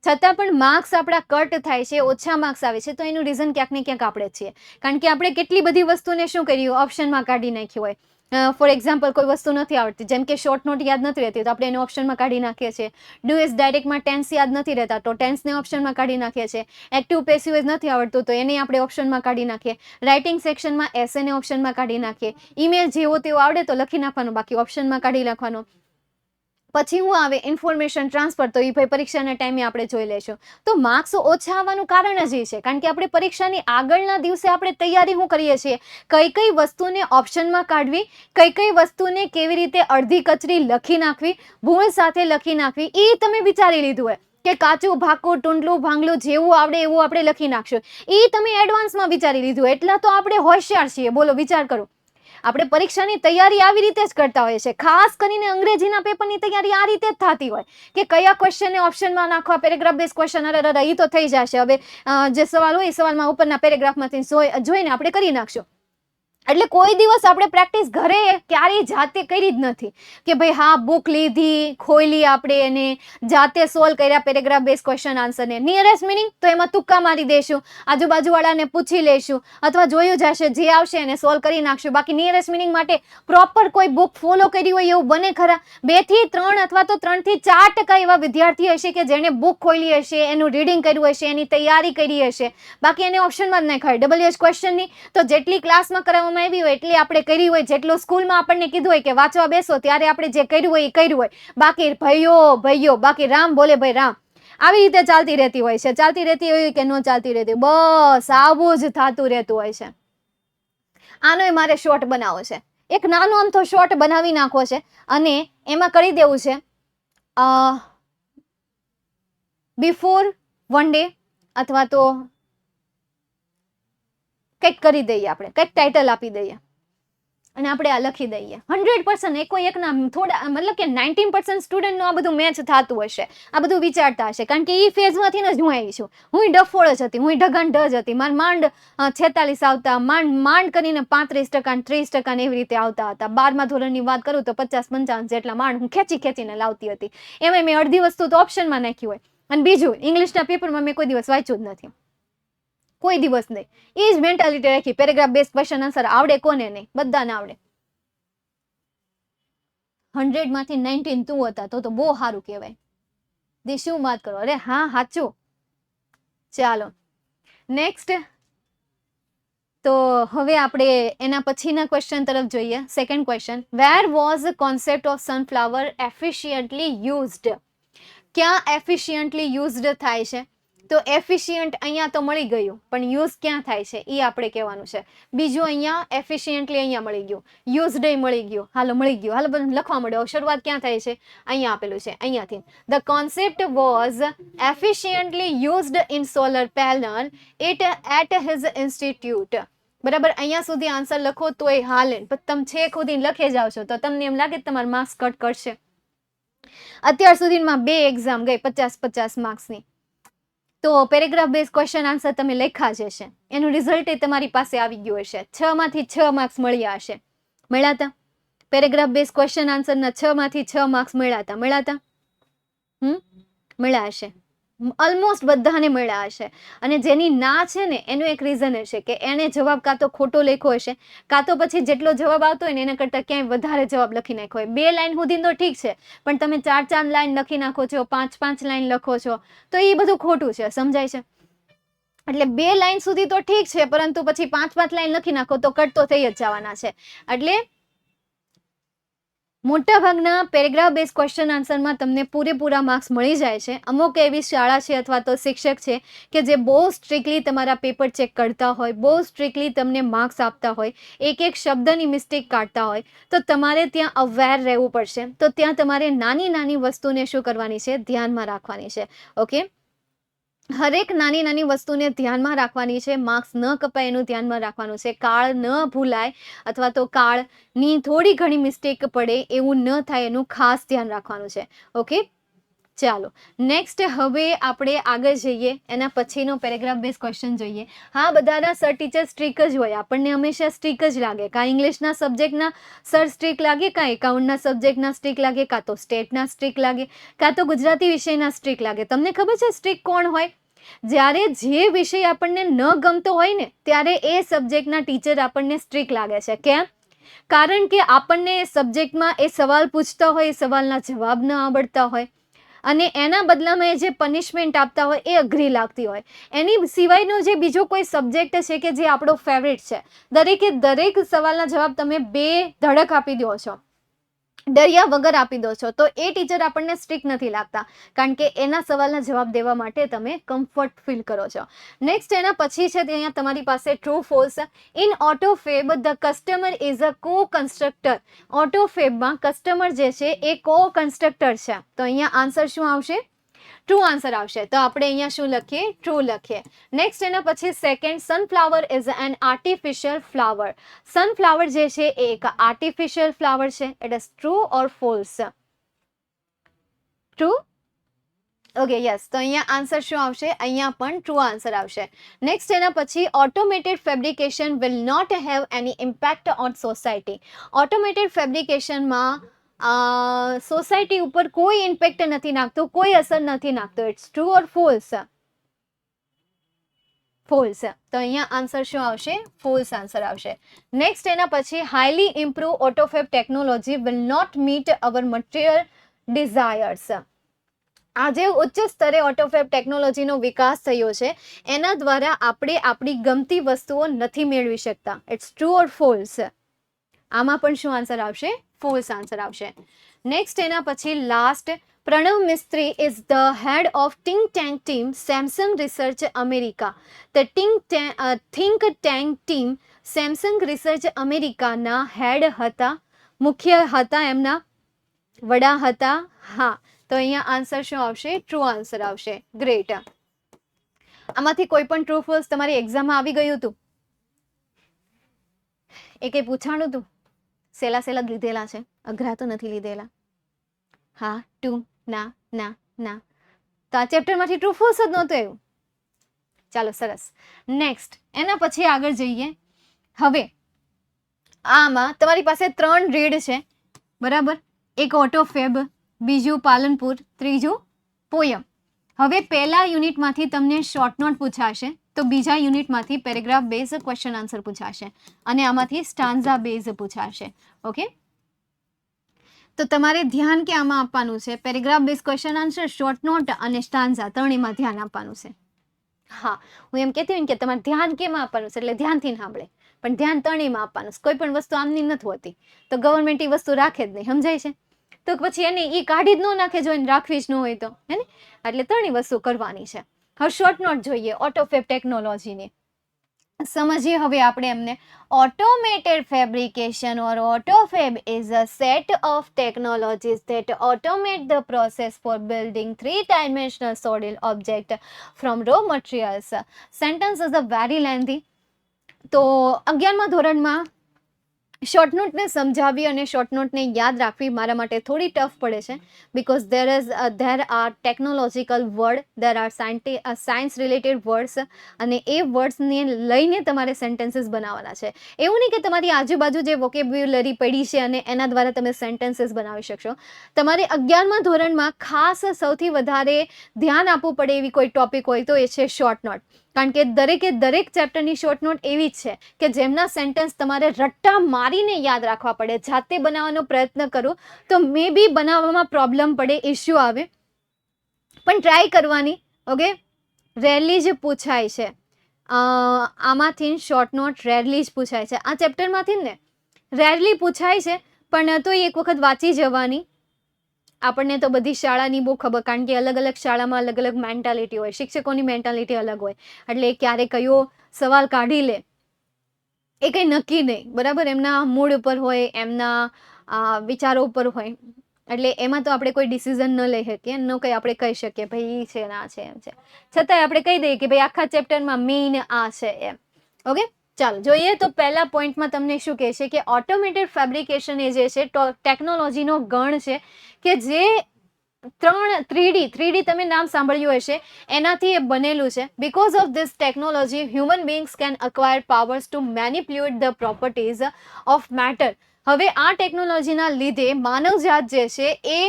છતાં પણ માર્ક્સ આપણા કટ થાય છે, ઓછા માર્ક્સ આવે છે, તો એનું રીઝન ક્યાંક ને ક્યાંક આપણે છીએ. કારણ કે આપણે કેટલી બધી વસ્તુને શું કર્યું, ઓપ્શનમાં કાઢી નાખ્યું હોય. ફોર એક્ઝામ્પલ, કોઈ વસ્તુ નથી આવડતી, જેમ કે શોર્ટ નોટ યાદ નથી રહેતી, તો આપણે એને ઓપ્શનમાં કાઢી નાખીએ છીએ. ડુએસ ડાયરેક્ટમાં ટેન્સ યાદ નથી રહેતા, તો ટેન્સને ઓપ્શનમાં કાઢી નાખીએ છીએ. એક્ટિવ પેસિવ નથી આવડતું, તો એને આપણે ઓપ્શનમાં કાઢી નાખીએ. રાઇટિંગ સેક્શનમાં એસેને ઓપ્શનમાં કાઢી નાખીએ. ઈમેલ જેવો તેવો આવડે તો લખી નાખવાનો, બાકી ઓપ્શનમાં કાઢી નાખવાનો. પછી હું આવે ઇન્ફોર્મેશન ટ્રાન્સફર, તો એ ભાઈ પરીક્ષાના ટાઈમે આપણે જોઈ લેશું. તો માર્ક્સ ઓછા આવવાનું કારણ જ એ છે, કારણ કે આપણે પરીક્ષાની આગળના દિવસે આપણે તૈયારી શું કરીએ છીએ, કઈ કઈ વસ્તુને ઓપ્શનમાં કાઢવી, કઈ કઈ વસ્તુને કેવી રીતે અડધી કચરી લખી નાખવી, ભૂલ સાથે લખી નાખવી, એ તમે વિચારી લીધું હોય કે કાચું ભાકું ટૂંડલું ભાંગલું જેવું આવડે એવું આપણે લખી નાખશું, એ તમે એડવાન્સમાં વિચારી લીધું. એટલા તો આપણે હોશિયાર છીએ, બોલો, વિચાર કરો. આપણે પરીક્ષાની તૈયારી આવી રીતે જ કરતા હોઈએ છીએ. ખાસ કરીને અંગ્રેજીના પેપરની તૈયારી આ રીતે જ થતી હોય કે કયા ક્વેશ્ચનને ઓપ્શનમાં નાખવા, પેરેગ્રાફ બેઝ ક્વેશ્ચન, અરે એ તો થઈ જશે. હવે જે સવાલ હોય એ સવાલમાં ઉપરના પેરેગ્રાફમાંથી જોઈને આપણે કરી નાખશું. એટલે કોઈ દિવસ આપણે પ્રેક્ટિસ ઘરે ક્યારેય જાતે કરી જ નથી કે ભાઈ હા બુક લીધી, ખોલી, આપણે એને જાતે સોલ્વ કર્યા પેરેગ્રાફ બેઝ ક્વેશ્ચન આન્સરને. નિયરેસ્ટ મિનિંગ તો એમાં તુક્કા મારી દેશું, આજુબાજુવાળાને પૂછી લેશું, અથવા જોયું જશે જે આવશે એને સોલ્વ કરી નાખશું. બાકી નિયરેસ્ટ મિનિંગ માટે પ્રોપર કોઈ બુક ફોલો કરી હોય એવું બને ખરા? 2 થી 3 અથવા તો 3 થી 4% એવા વિદ્યાર્થી હશે કે જેણે બુક ખોલી હશે, એનું રીડિંગ કર્યું હશે, એની તૈયારી કરી હશે, બાકી એને ઓપ્શનમાં જ નાખાય. WH ક્વેશ્ચનની તો જેટલી ક્લાસમાં કરાવવામાં આવી હોય એટલી આપણે કરી હોય, જેટલું સ્કૂલમાં આપણને કીધું હોય કે વાંચવા બેસો ત્યારે આપણે જે કર્યું હોય એ કર્યું હોય, બાકી ભાઈઓ બાકી રામ બોલે ભાઈ રામ. આવી રીતે ચાલતી રહેતી હોય છે. ચાલતી રહેતી હોય કે ન ચાલતી રહેતી, બસ આવું જ થતું રહેતું હોય છે. આનોય મારે શોર્ટ બનાવવો છે, એક નાનો આમ તો શોર્ટ બનાવી નાખવો છે, અને એમાં કરી દેવું છે બિફોર 1 day, અથવા તો કંઈક કરી દઈએ, આપણે કંઈક ટાઇટલ આપી દઈએ અને આપણે આ લખી દઈએ. 100% કોઈ એકના થોડા, મતલબ કે 19% સ્ટુડન્ટનું આ બધું મેચ થતું હશે, આ બધું વિચારતા હશે, કારણ કે એ ફેઝમાંથી જ હું આવી છું. હું ડફોળ જ હતી, હું ઢગન ઢ જ હતી. મારે માંડ 46 આવતા, માંડ કરીને 35% 30% એવી રીતે આવતા હતા. 12મા ધોરણની વાત કરું તો 50-55 જેટલા માંડ હું ખેંચીને લાવતી હતી. એમાં મેં અડધી વસ્તુ તો ઓપ્શનમાં નાખી હોય. અને બીજું, ઇંગ્લિશના પેપરમાં મેં કોઈ દિવસ વાંચ્યું જ નથી, કોઈ દિવસ નહીં. એ જ મેન્ટાલિટી રાખી, પેરેગ્રાફ બેઝ ક્વેશ્ચન આન્સર આવડે કોને નહીં, બધાને આવડે. 100માંથી 19 તું હતા તો બહુ સારું કહેવાય. દી શું વાત કરો, અરે હા સાચું. ચાલો નેક્સ્ટ, તો હવે આપણે એના પછીના ક્વેશ્ચન તરફ જોઈએ. Second question, where was the concept of sunflower efficiently used? ક્યાં એફિશિયન્ટલી યુઝડ થાય છે? તો એફિશિયન્ટ અહીંયા તો મળી ગયું, પણ યુઝ ક્યાં થાય છે એ આપણે કહેવાનું છે. બીજું અહીંયા એફિશિયન્ટલી અહીંયા મળી ગયું, યુઝડ મળી ગયું. હાલો મળી ગયું, હાલો બધું લખવા માંડો. શરૂઆત ક્યાં થાય છે? અહીંયા આપેલું છે, અહીંયાથી. The concept was efficiently used in solar panel at his institute. બરાબર, અહીંયા સુધી આન્સર લખો તોય હાલે, પણ તમે છેક સુધી લખે જાવ છો તો તમને એમ લાગે તમારા માર્ક્સ કટ કરશે. અત્યાર સુધીમાં 2 એક્ઝામ ગઈ 50-50 માર્ક્સની, તો પેરેગ્રાફ બેઝ ક્વેશ્ચન આન્સર તમે લખ્યા જ હશે, એનું રિઝલ્ટ એ તમારી પાસે આવી ગયું હશે. 6માંથી 6 માર્ક્સ મળ્યા હશે. મળ્યા હતા? પેરેગ્રાફ બેઝ ક્વેશ્ચન આન્સરના 6માંથી 6 માર્ક્સ મળ્યા હતા? મળ્યા હશે. ઓલમોસ્ટ બધાને મળ્યા હશે. અને જેની ના છે ને એનું એક રીઝન હશે કે એને જવાબ કાં તો ખોટો લખ્યો હશે, કાં તો પછી જેટલો જવાબ આવતો હોય ને એના કરતાં ક્યાંય વધારે જવાબ લખી નાખ્યો હોય. 2 લાઈન સુધી તો ઠીક છે, પણ તમે 4-4 લાઈન લખી નાખો છો, 5-5 લાઈન લખો છો, તો એ બધું ખોટું છે. સમજાય છે? એટલે 2 લાઈન સુધી તો ઠીક છે, પરંતુ પછી 5-5 લાઈન લખી નાખો તો કટ તો થઈ જ જવાના છે. એટલે મોટાભાગના પેરેગ્રાફ બેઝ ક્વેશ્ચન આન્સરમાં તમને પૂરેપૂરા માર્ક્સ મળી જાય છે. અમુક એવી શાળા છે અથવા તો શિક્ષક છે કે જે બહુ સ્ટ્રિક્ટલી તમારા પેપર ચેક કરતા હોય, બહુ સ્ટ્રિક્ટલી તમને માર્ક્સ આપતા હોય, એક શબ્દની મિસ્ટેક કાઢતા હોય, તો તમારે ત્યાં અવેર રહેવું પડશે. તો ત્યાં તમારે નાની નાની વસ્તુને શું કરવાની છે? ધ્યાનમાં રાખવાની છે. ઓકે, હરેક નાની નાની વસ્તુને ધ્યાનમાં રાખવાની છે. માર્ક્સ ન કપાય એનું ધ્યાનમાં રાખવાનું છે. કાળ ન ભૂલાય અથવા તો કાળની થોડી ઘણી મિસ્ટેક પડે એવું ન થાય એનું ખાસ ધ્યાન રાખવાનું છે. ઓકે, ચાલો નેક્સ્ટ હવે આપણે આગળ જઈએ. એના પછીનો પેરેગ્રાફ બેઝ ક્વેશ્ચન જોઈએ. હા, બધાના સર ટીચર સ્ટ્રીક જ હોય, આપણને હંમેશા સ્ટ્રીક જ લાગે. કાં ઇંગ્લિશના સબ્જેક્ટના સર સ્ટ્રીક લાગે, કાં એકાઉન્ટના સબ્જેક્ટના સ્ટ્રીક લાગે, કાં તો સ્ટેટના સ્ટ્રીક લાગે, કાં તો ગુજરાતી વિષયના સ્ટ્રીક લાગે. તમને ખબર છે સ્ટ્રીક કોણ હોય? જ્યારે જે વિષય આપણને ન ગમતો હોય ને ત્યારે એ સબ્જેક્ટના ટીચર આપણને સ્ટ્રીક લાગે છે. કેમ? કારણ કે આપણને એ સબ્જેક્ટમાં એ સવાલ પૂછતા હોય, એ સવાલના જવાબ ન આવડતા હોય અને એના બદલામાં એ જે પનિશમેન્ટ આપતા હોય એ અઘરી લાગતી હોય. એની સિવાયનો જે બીજો કોઈ સબ્જેક્ટ છે કે જે આપણો ફેવરેટ છે, દરેક સવાલના જવાબ તમે 2 ધડક આપી દો છો, ડર્યા વગર આપી દો છો, તો એ ટીચર આપણને સ્ટ્રીક નથી લાગતા, કારણ કે એના સવાલના જવાબ દેવા માટે તમે કમ્ફર્ટ ફીલ કરો છો. નેક્સ્ટ એના પછી છે તે અહીંયા તમારી પાસે true false. In autofab the customer is a co constructor. ઓટોફેબમાં customer જે છે એ કો કન્સ્ટ્રક્ટર છે. તો અહીંયા આન્સર શું આવશે? ટ્રુ આન્સર આવશે. તો આપણે અહીંયા શું લખીએ? ટ્રુ લખીએ. નેક્સ્ટ એના પછી second, sunflower is an artificial flower. Sunflower જે છે એ એક આર્ટિફિશિયલ ફ્લાવર છે. It is true or false? True? Okay, yes. તો અહીંયા આન્સર શું આવશે? અહીંયા પણ ટ્રુ આન્સર આવશે. નેક્સ્ટ એના પછી automated fabrication will not have any impact on society. Automated ફેબ્રિકેશનમાં સોસાયટી ઉપર કોઈ ઇમ્પેક્ટ નથી નાખતું, કોઈ અસર નથી નાખતું. It's true or false? False. તો અહીંયા આન્સર શું આવશે? ફોલ્સ આન્સર આવશે. નેક્સ્ટ એના પછી highly improve autofab technology will not meet our material desires. આજે ઉચ્ચ સ્તરે ઓટોફેબ ટેકનોલોજીનો વિકાસ થયો છે, એના દ્વારા આપણે આપણી ગમતી વસ્તુઓ નથી મેળવી શકતા. It's true or false? આમાં પણ શું આન્સર આવશે? ફોલ્સ આન્સર આવશે. નેક્સ્ટ એના પછી last, Pranav Mistry is the head of think tank team Samsung research America. The think tank team Samsung research અમેરિકાના હેડ હતા, મુખ્ય હતા, એમના વડા હતા. હા, તો અહીંયા આન્સર શું આવશે? ટ્રુ આન્સર આવશે. ગ્રેટ. આમાંથી કોઈ પણ ટ્રુ ફોલ્સ તમારી એક્ઝામમાં આવી ગયું હતું? એ કંઈ પૂછાણું હતું? સેલા સેલા લીધેલા છે, અઘરા તો નથી લીધેલા? હા, ટુ, ના, ના, ના. તો આ ચેપ્ટરમાંથી ટ્રુ ફોલ્સ જ નહોતું એવું. ચાલો, સરસ. નેક્સ્ટ એના પછી આગળ જઈએ. હવે આમાં તમારી પાસે 3 રીડ છે, બરાબર? એક ઓટોફેબ, બીજું પાલનપુર, ત્રીજું પોયમ. હવે પહેલા યુનિટમાંથી તમને શોર્ટ નોટ પૂછાશે, તો બીજા યુનિટમાંથી પેરેગ્રાફ બેઝ ક્વેશ્ચન આન્સર પૂછાશે અને આમાંથી સ્ટાન્ઝા બેઝ પૂછાશે. ઓકે, તો તમારે ધ્યાન કે આમાં આપવાનું છે paragraph base question answer, short note અને સ્ટાન્ઝા, ત્રણેયમાં ધ્યાન આપવાનું છે. હા, હું એમ કહેતી હોય ને કે તમારે ધ્યાન કેમાં આપવાનું છે, એટલે ધ્યાનથી સાંભળે, પણ ધ્યાન ત્રણેયમાં આપવાનું છે. કોઈ પણ વસ્તુ આમની નથી હોતી, તો ગવર્મેન્ટ એ વસ્તુ રાખે જ નહીં, સમજાય છે? તો પછી એને એ કાઢી જ ન નાખે જો એને રાખવી જ ન હોય તો, હે ને? એટલે ત્રણેય વસ્તુ કરવાની છે. હવે શોર્ટ નોટ જોઈએ ઓટોફેબ ટેકનોલોજીની. સમજીએ હવે આપણે એમને. Automated fabrication or autofab is a set of technologies that automate the process for building 3-dimensional solid object from raw materials. Sentence is a very lengthy. તો 11મા ધોરણમાં શોર્ટ નોટને સમજાવી અને શોર્ટ નોટને યાદ રાખવી મારા માટે થોડી ટફ પડે છે, because there are technological word, there are science related words, અને એ વર્ડ્સને લઈને તમારે સેન્ટેન્સીસ બનાવવાના છે. એવું નહીં કે તમારી આજુબાજુ જે વોકેબ્યુલરી પડી છે અને એના દ્વારા તમે સેન્ટેન્સીસ બનાવી શકશો. તમારે 11મા ધોરણમાં ખાસ સૌથી વધારે ધ્યાન આપવું પડે એવી કોઈ ટોપિક હોય તો એ છે શોર્ટ નોટ. કારણ કે દરેક ચેપ્ટરની શોર્ટ નોટ એવી જ છે કે જેમના સેન્ટેન્સ તમારે રટ્ટા મારીને યાદ રાખવા પડે. જાતે બનાવવાનો પ્રયત્ન કરો તો મે બી બનાવવામાં પ્રોબ્લેમ પડે, ઇશ્યુ આવે, પણ ટ્રાય કરવાની. ઓકે, રેરલી જ પૂછાય છે આમાંથી શોર્ટ નોટ, રેરલી જ પૂછાય છે આ ચેપ્ટરમાંથી ને, રેરલી પૂછાય છે, પણ તો એક વખત વાંચી જવાની. આપણને તો બધી શાળાની બહુ ખબર, કારણ કે અલગ અલગ શાળામાં અલગ અલગ મેન્ટાલિટી હોય, શિક્ષકોની મેન્ટાલિટી અલગ હોય, એટલે ક્યારે કયો સવાલ કાઢી લે એ કંઈ નક્કી નહીં, બરાબર? એમના મૂડ ઉપર હોય, એમના વિચારો ઉપર હોય. એટલે એમાં તો આપણે કોઈ ડિસિઝન ન લઈ શકીએ, ન કંઈ આપણે કહી શકીએ ભાઈ ઈ છે ના છે એમ છે, છતાંય આપણે કહી દઈએ કે ભાઈ આખા ચેપ્ટરમાં મેઇન આ છે એમ. ઓકે, ચાલો જોઈએ. તો પહેલા પોઈન્ટમાં તમને શું કહે છે કે ઓટોમેટેડ ફેબ્રિકેશન એ જે છે ટેકનોલોજીનો ગણ છે કે જે 3D તમે નામ સાંભળ્યું હશે, એનાથી એ બનેલું છે. Because of this technology human beings can acquire powers to manipulate the properties of matter. હવે આ ટેકનોલોજીના લીધે માનવજાત જે છે એ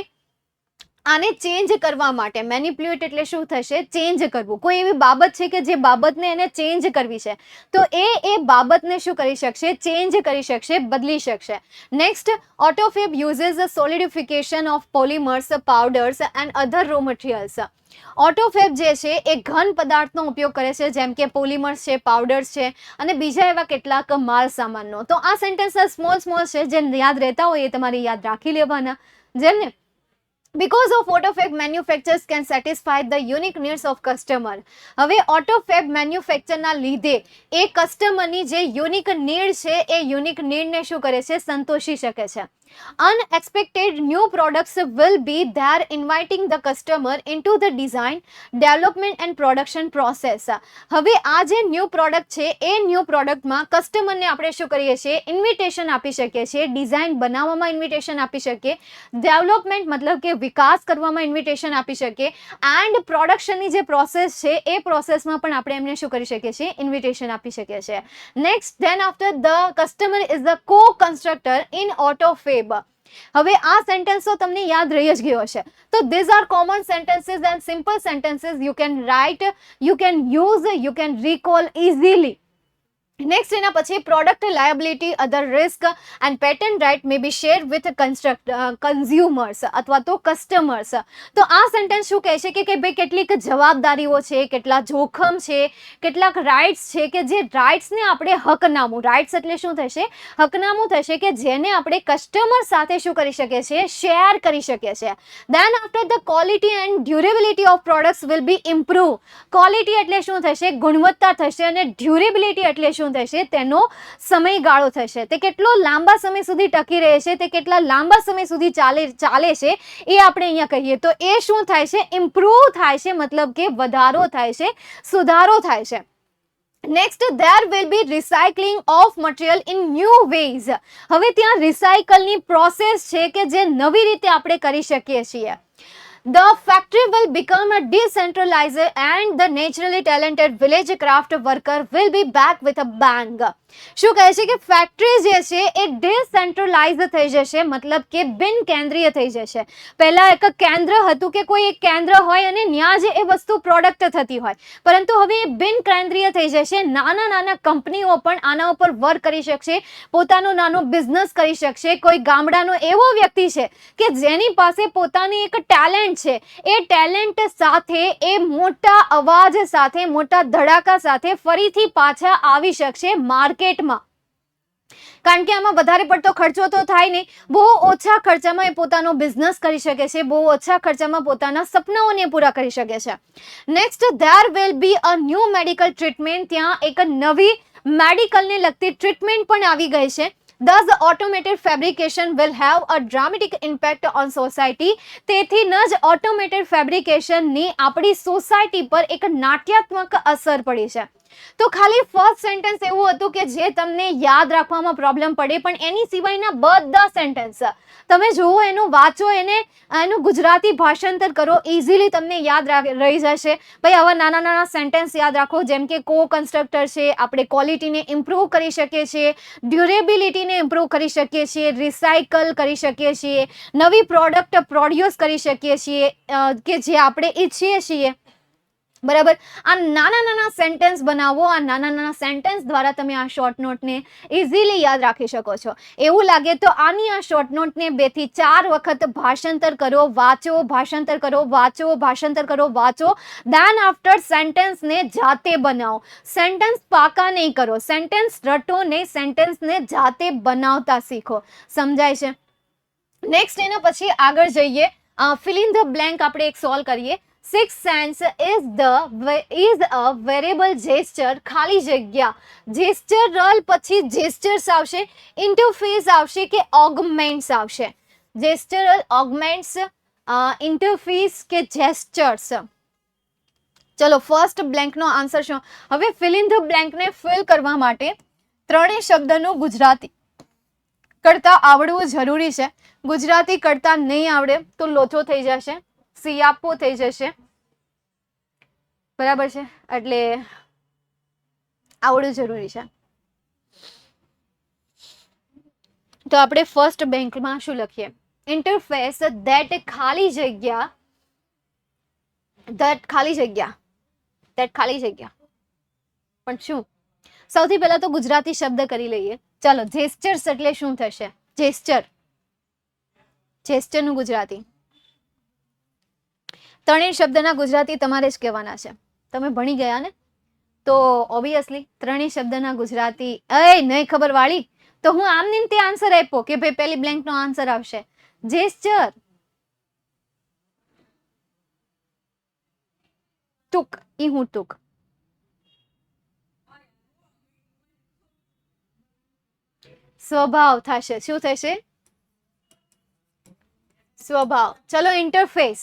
આને ચેન્જ કરવા માટે, મેનિપ્યુલેટ એટલે શું થશે? ચેન્જ કરવું. કોઈ એવી બાબત છે કે જે બાબતને એને ચેન્જ કરવી છે, તો એ બાબતને શું કરી શકશે? ચેન્જ કરી શકશે, બદલી શકશે. Next, autofab uses the solidification of polymers, powders and other raw materials. Autofab જે છે એ ઘન પદાર્થનો ઉપયોગ કરે છે, જેમ કે પોલિમર્સ છે, પાવડર્સ છે અને બીજા એવા કેટલાક માલ સામાનનો. તો આ સેન્ટેન્સ સ્મોલ છે, જે યાદ રહેતા હોય એ તમારે યાદ રાખી લેવાના. જેમ ને because of autofab manufacturers can satisfy the unique needs of customer. હવે ઓટોફેબ મેન્યુફેક્ચરના લીધે એ કસ્ટમરની જે યુનિક નીડ છે એ યુનિક નીડને શું કરે છે? સંતોષી શકે છે. Unexpected new products will be there, inviting the customer into the design, development and production process. હવે આ જે ન્યૂ પ્રોડક્ટ છે એ ન્યૂ પ્રોડક્ટમાં કસ્ટમરને આપણે શું કરીએ છીએ? ઇન્વિટેશન આપી શકીએ છીએ. ડિઝાઇન બનાવવામાં ઇન્વિટેશન આપી શકીએ, ડેવલપમેન્ટ મતલબ કે વિકાસ કરવામાં ઇન્વિટેશન આપી શકીએ, એન્ડ પ્રોડક્શનની જે પ્રોસેસ છે એ પ્રોસેસમાં પણ આપણે એમને શું કરી શકીએ છીએ? ઇન્વિટેશન આપી શકીએ છીએ. Next, than after the customer is the કો કન્સ્ટ્રક્ટર ઇન ઓટોફેબ. હવે આ સેન્ટેન્સ તો તમને યાદ રહી જ ગયો હશે. તો these are common sentences and simple sentences you can write, you can use, you can recall easily. Next, એના પછી product liability, other risk and patent right may be share with consumers અથવા તો કસ્ટમર્સ. તો આ sentence શું કહે છે કે ભાઈ કેટલીક જવાબદારીઓ છે, કેટલા જોખમ છે, કેટલાક રાઇટ્સ છે કે જે રાઇટ્સને આપણે હકનામું, રાઇટ્સ એટલે શું થશે? હકનામું થશે કે જેને આપણે કસ્ટમર સાથે શું કરી શકીએ છીએ? શેર કરી શકીએ છીએ. Then after the quality and durability of products will be improve. Quality એટલે શું થશે? ગુણવત્તા થશે, અને ડ્યુરેબિલિટી એટલે શું થશે? તેનો સમયગાળો થશે. તે કેટલો લાંબા સમય સુધી ટકી રહે છે, તે કેટલા લાંબા સમય સુધી ચાલે છે એ આપણે અહીંયા કહીએ તો એ શું થાય છે? ઇમ્પ્રૂવ થાય છે, મતલબ કે વધારો થાય છે, સુધારો થાય છે. Next, there will be recycling of material in new ways. હવે ત્યાં રિસાયકલની પ્રોસેસ છે કે જે નવી રીતે આપણે કરી શકીએ છીએ. The factory will become a decentralized and the naturally talented village craft worker will be back with a bang. શું કહે છે કે ફેક્ટરી જે છે એ ડિસેન્ટ્રલાઇઝ થઈ જશે, મતલબ કે બિન કેન્દ્રીય થઈ જશે. પહેલા એક કેન્દ્ર હતું કે કોઈ એક કેન્દ્ર હોય અને ત્યાં જ એ વસ્તુ પ્રોડક્ટ થતી હોય, પરંતુ હવે એ બિન કેન્દ્રીય થઈ જશે. નાના નાના કંપનીઓ પણ આના ઉપર વર્ક કરી શકશે, પોતાનો નાનો બિઝનેસ કરી શકશે. કોઈ ગામડાનો એવો વ્યક્તિ છે કે જેની પાસે પોતાની એક ટેલેન્ટ છે, એ ટેલેન્ટ સાથે એ મોટા અવાજ સાથે, મોટા ધડાકા સાથે ફરીથી પાછા આવી શકશે માર્કેટમાં. કારણ કે આમાં વધારે પડતો ખર્ચો તો થાય નહીં, બહુ ઓછા ખર્ચામાં એ પોતાનો બિઝનેસ કરી શકે છે, બહુ ઓછા ખર્ચામાં પોતાના સપનાઓને પૂરા કરી શકે છે. Next, there will be a new medical treatment. ત્યાં એક નવી મેડિકલને લગતી ટ્રીટમેન્ટ પણ આવી ગઈ છે. Thus, automated fabrication will have a dramatic impact on society. તેથી જ ઓટોમેટેડ ફેબ્રિકેશનની આપણી સોસાયટી પર એક નાટ્યાત્મક અસર પડી છે. તો ખાલી ફર્સ્ટ સેન્ટેન્સ એવું હતું કે જે તમને યાદ રાખવામાં પ્રોબ્લેમ પડે, પણ એની સિવાયના બધા સેન્ટેન્સ તમે જુઓ, એનું વાંચો, એનું ગુજરાતી ભાષાંતર કરો, ઇઝીલી તમને યાદ રહી જશે. ભાઈ આવા નાના નાના સેન્ટેન્સ યાદ રાખો, જેમ કે કો કન્સ્ટ્રક્ટર છે, આપણે ક્વોલિટીને ઇમ્પ્રૂવ કરી શકીએ છીએ, ડ્યુરેબિલિટીને ઇમ્પ્રૂવ કરી શકીએ છીએ, રિસાયકલ કરી શકીએ છીએ, નવી પ્રોડક્ટ પ્રોડ્યુસ કરી શકીએ છીએ કે જે આપણે ઈચ્છીએ છીએ. બરાબર, આ નાના નાના સેન્ટેન્સ બનાવો. આ નાના નાના સેન્ટેન્સ દ્વારા તમે આ શોર્ટ નોટને ઇઝીલી યાદ રાખી શકો છો. એવું લાગે તો આની આ શોર્ટ નોટને 2 થી 4 વખત ભાષાંતર કરો, વાંચો, ભાષાંતર કરો, વાંચો, ભાષાંતર કરો, વાંચો. દેન આફ્ટર સેન્ટેન્સને જાતે બનાવો. સેન્ટેન્સ પાકા નહીં કરો, સેન્ટેન્સ રટો નહીં, સેન્ટેન્સને જાતે બનાવતા શીખો. સમજાય છે? નેક્સ્ટ એના પછી આગળ જઈએ. ફિલ ઇન ધ બ્લેન્ક આપણે એક સોલ્વ કરીએ. Sixth sense is a variable gesture. ખાલી જગ્યા, gestural પછી gestures આવશે, interface આવશે કે augments આવશે. જેસ્ચરલ, ઓગમેન્ટ્સ, ઇન્ટરફેસ કે જેસ્ચર્સ. ચલો ફર્સ્ટ બ્લેન્કનો આન્સર શું? હવે ફિલ ઇન ધ બ્લેન્કને ફિલ કરવા માટે ત્રણેય શબ્દનું ગુજરાતી કરતા આવડવું જરૂરી છે. ગુજરાતી કરતા નહીં આવડે તો લોચો થઈ જશે, સિયાપો થઈ જશે, બરાબર છે, એટલે આવડવું જરૂરી છે. તો આપણે ફર્સ્ટ બેંકમાં શું લખીએ? ઇન્ટરફેસ ધેટ ખાલી જગ્યા પણ શું? સૌથી પહેલા તો ગુજરાતી શબ્દ કરી લઈએ. ચાલો, જેસ્ચર્સ એટલે શું થશે? જેસ્ચરનું ગુજરાતી. ત્રણેય શબ્દના ગુજરાતી તમારે જ કહેવાના છે. તમે ભણી ગયા ને, તો ઓબ્વિયસલી ત્રણેય શબ્દના ગુજરાતી નહીં ખબર વાળી તો હું આમની તે આન્સર આપ્યો કે ભાઈ પેલી બ્લેન્ક નો આન્સર આવશે જેસ્ચર. ટૂંક, ઈ હું ટૂંક. સ્વભાવ થશે. શું થશે? સ્વભાવ. ચલો, ઇન્ટરફેસ.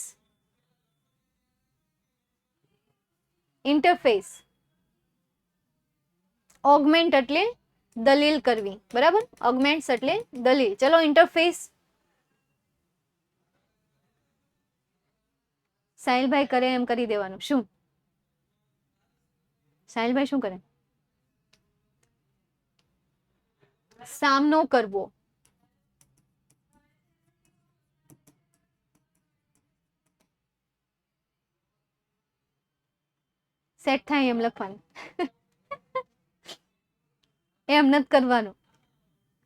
ઓગમેન્ટ એટલે દલીલ કરવી, બરાબર? ઓગમેન્ટ્સ એટલે દલીલ. ચલો, ઇન્ટરફેસ. સાહિલભાઈ કરે એમ કરી દેવાનું. શું સાહિલભાઈ શું કરે? સામનો કરવો. સેટ થાય એમ લખવાનું. એમ નથી કરવાનું.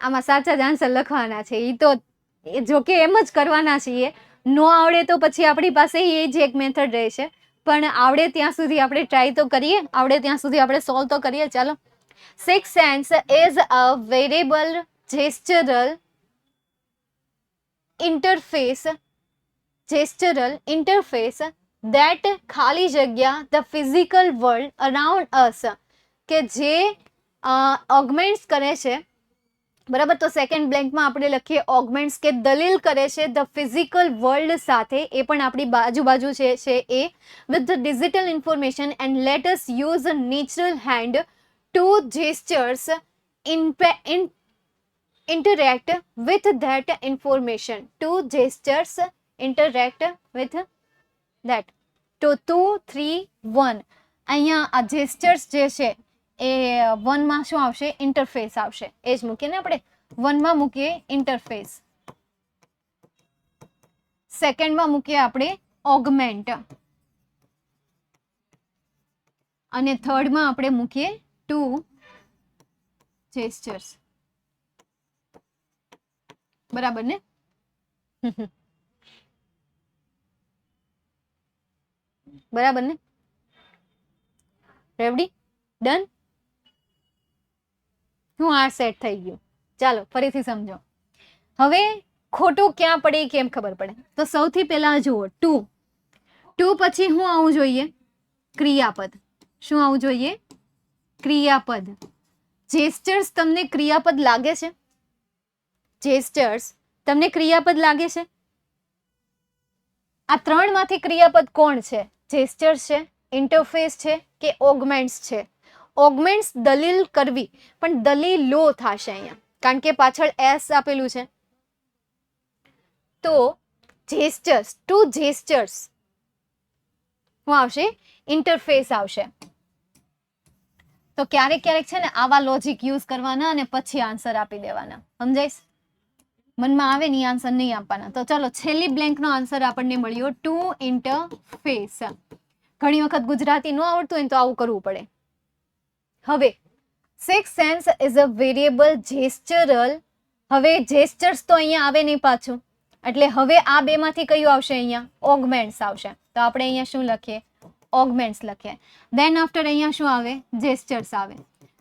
આમાં સાચા જ આન્સર લખવાના છે. ઈ તો જો કે એમ જ કરવાના છીએ. નો આવડે તો પછી આપણી પાસે એ જ એક મેથડ રહેશે, પણ આવડે ત્યાં સુધી આપણે ટ્રાય તો કરીએ, આવડે ત્યાં સુધી આપણે સોલ્વ તો કરીએ. ચાલો, six sense is a variable gestural interface that ખાલી જગ્યા the physical world around us કે જે ઓગમેન્ટ્સ કરે છે, બરાબર? તો સેકન્ડ બ્લેન્કમાં આપણે લખીએ ઓગમેન્ટ્સ કે દલીલ કરે છે ધ ફિઝિકલ વર્લ્ડ સાથે, એ પણ આપણી બાજુ છે એ with the digital information and let us use natural hand to gestures interact with that information. Two gestures interact with that. તો 2, 3, 1. અહીંયા આ જેસ્ચર્સ જે છે એ 1 માં શું આવશે? ઇન્ટરફેસ આવશે. એ જ મૂકીએ ને આપણે. 1 માં મૂકીએ ઇન્ટરફેસ, સેકન્ડમાં મૂકીએ આપણે ઓગમેન્ટ, અને થર્ડમાં આપણે મૂકીએ 2 જેસ્ચર્સ. બરાબર ને? બરાબર ને? રેવડી? ડન? હું આ સેટ થઈ ગયું. ચાલો ફરીથી સમજો. હવે ખોટું ક્યાં પડે કેમ ખબર પડે? તો સૌથી પહેલા જુઓ, ટુ પછી શું આવવું જોઈએ? ક્રિયાપદ. શું આવવું જોઈએ? ક્રિયાપદ. જેસ્ચર્સ તમને ક્રિયાપદ લાગે છે? જેસ્ચર્સ તમને ક્રિયાપદ લાગે છે? આ ત્રણમાંથી ક્રિયાપદ કોણ છે? જેસ્ચર્સ છે, ઇન્ટરફેસ છે કે ઓગમેન્ટ્સ છે? ઓગમેન્ટ્સ દલીલ કરવી, પણ દલીલો થશે અહીંયા, કારણ કે પાછળ એસ આપેલું છે. તો જેસ્ચર્સ, ટુ જેસ્ચર્સ શું આવશે? ઇન્ટરફેસ આવશે. તો ક્યારેક ક્યારેક છે ને આવા લોજિક યુઝ કરવાના અને પછી આન્સર આપી દેવાના. સમજાઈશ? મનમાં આવે ને આન્સર નહીં આપવાના. તો ચલો, છેલ્લી બ્લેન્કનો આન્સર આપણને મળ્યો ટુ ઇન્ટરફેસ. ઘણી વખત ગુજરાતી ન આવડતું હોય તો આવું કરવું પડે. હવે six sense is a variable gestural. હવે જેસ્ચર્સ તો અહીંયા આવે નહીં પાછું, એટલે હવે આ બે માંથી કયું આવશે? અહીંયા ઓગમેન્ટ્સ આવશે. તો આપણે અહીંયા શું લખીએ? ઓગમેન્ટ્સ લખીએ. દેન આફ્ટર અહીંયા શું આવે? જેસ્ચર્સ આવે.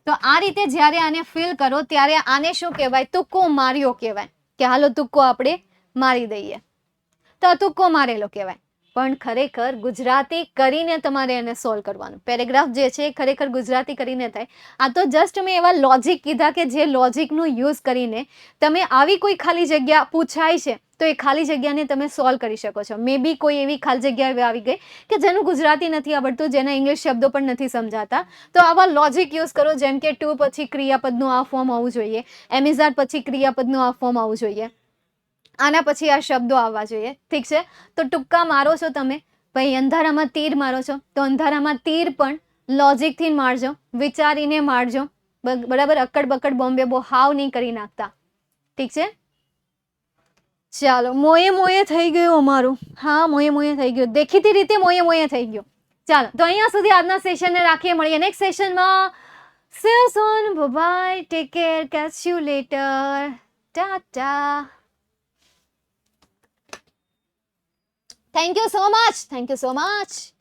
તો આ રીતે જ્યારે આને ફિલ કરો ત્યારે આને શું કહેવાય? તુક્કો માર્યો કહેવાય. કે હાલો તુક્કો આપણે મારી દઈએ, તો તુક્કો મારેલો કહેવાય. પણ ખરેખર ગુજરાતી કરીને તમારે એને સોલ્વ કરવાનું. પેરેગ્રાફ જે છે એ ખરેખર ગુજરાતી કરીને થાય. આ તો જસ્ટ મેં એવા લોજિક કીધા કે જે લોજિકનું યુઝ કરીને તમે આવી કોઈ ખાલી જગ્યા પૂછાય છે તો એ ખાલી જગ્યાને તમે સોલ્વ કરી શકો છો. મે બી કોઈ એવી ખાલી જગ્યા આવી ગઈ કે જેનું ગુજરાતી નથી આવડતું, જેના ઇંગ્લિશ શબ્દો પણ નથી સમજાતા, તો આવા લોજિક યુઝ કરો. જેમ કે ટુ પછી ક્રિયાપદનું આ ફોર્મ આવવું જોઈએ, એમિઝાર પછી ક્રિયાપદનું આ ફોર્મ આવવું જોઈએ, આના પછી આ શબ્દો આવવા જોઈએ. ઠીક છે, તો ટૂંકા મારો છો તમે, ભાઈ અંધારામાં તીર મારો છો તો અંધારામાં તીર પણ લોજિકથી મારજો, વિચારીને મારજો. બરાબર, અક્કડ બક્કડ બોમ્બે બો હાવ નહીં કરી નાખતા. ઠીક છે, ચાલો. મોયે મોયે થઈ ગયું અમારું. હા, મોયે મોયે થઈ ગયું, દેખીતી રીતે મોયે મોયે થઈ ગયું. ચાલો, તો અહીંયા સુધી આજના સેશનને રાખીએ. મળીએ નેક્સ્ટ સેશનમાં. See you soon. Bye bye. Take care. Catch you later. Ta-ta. Thank you so much. Thank you so much.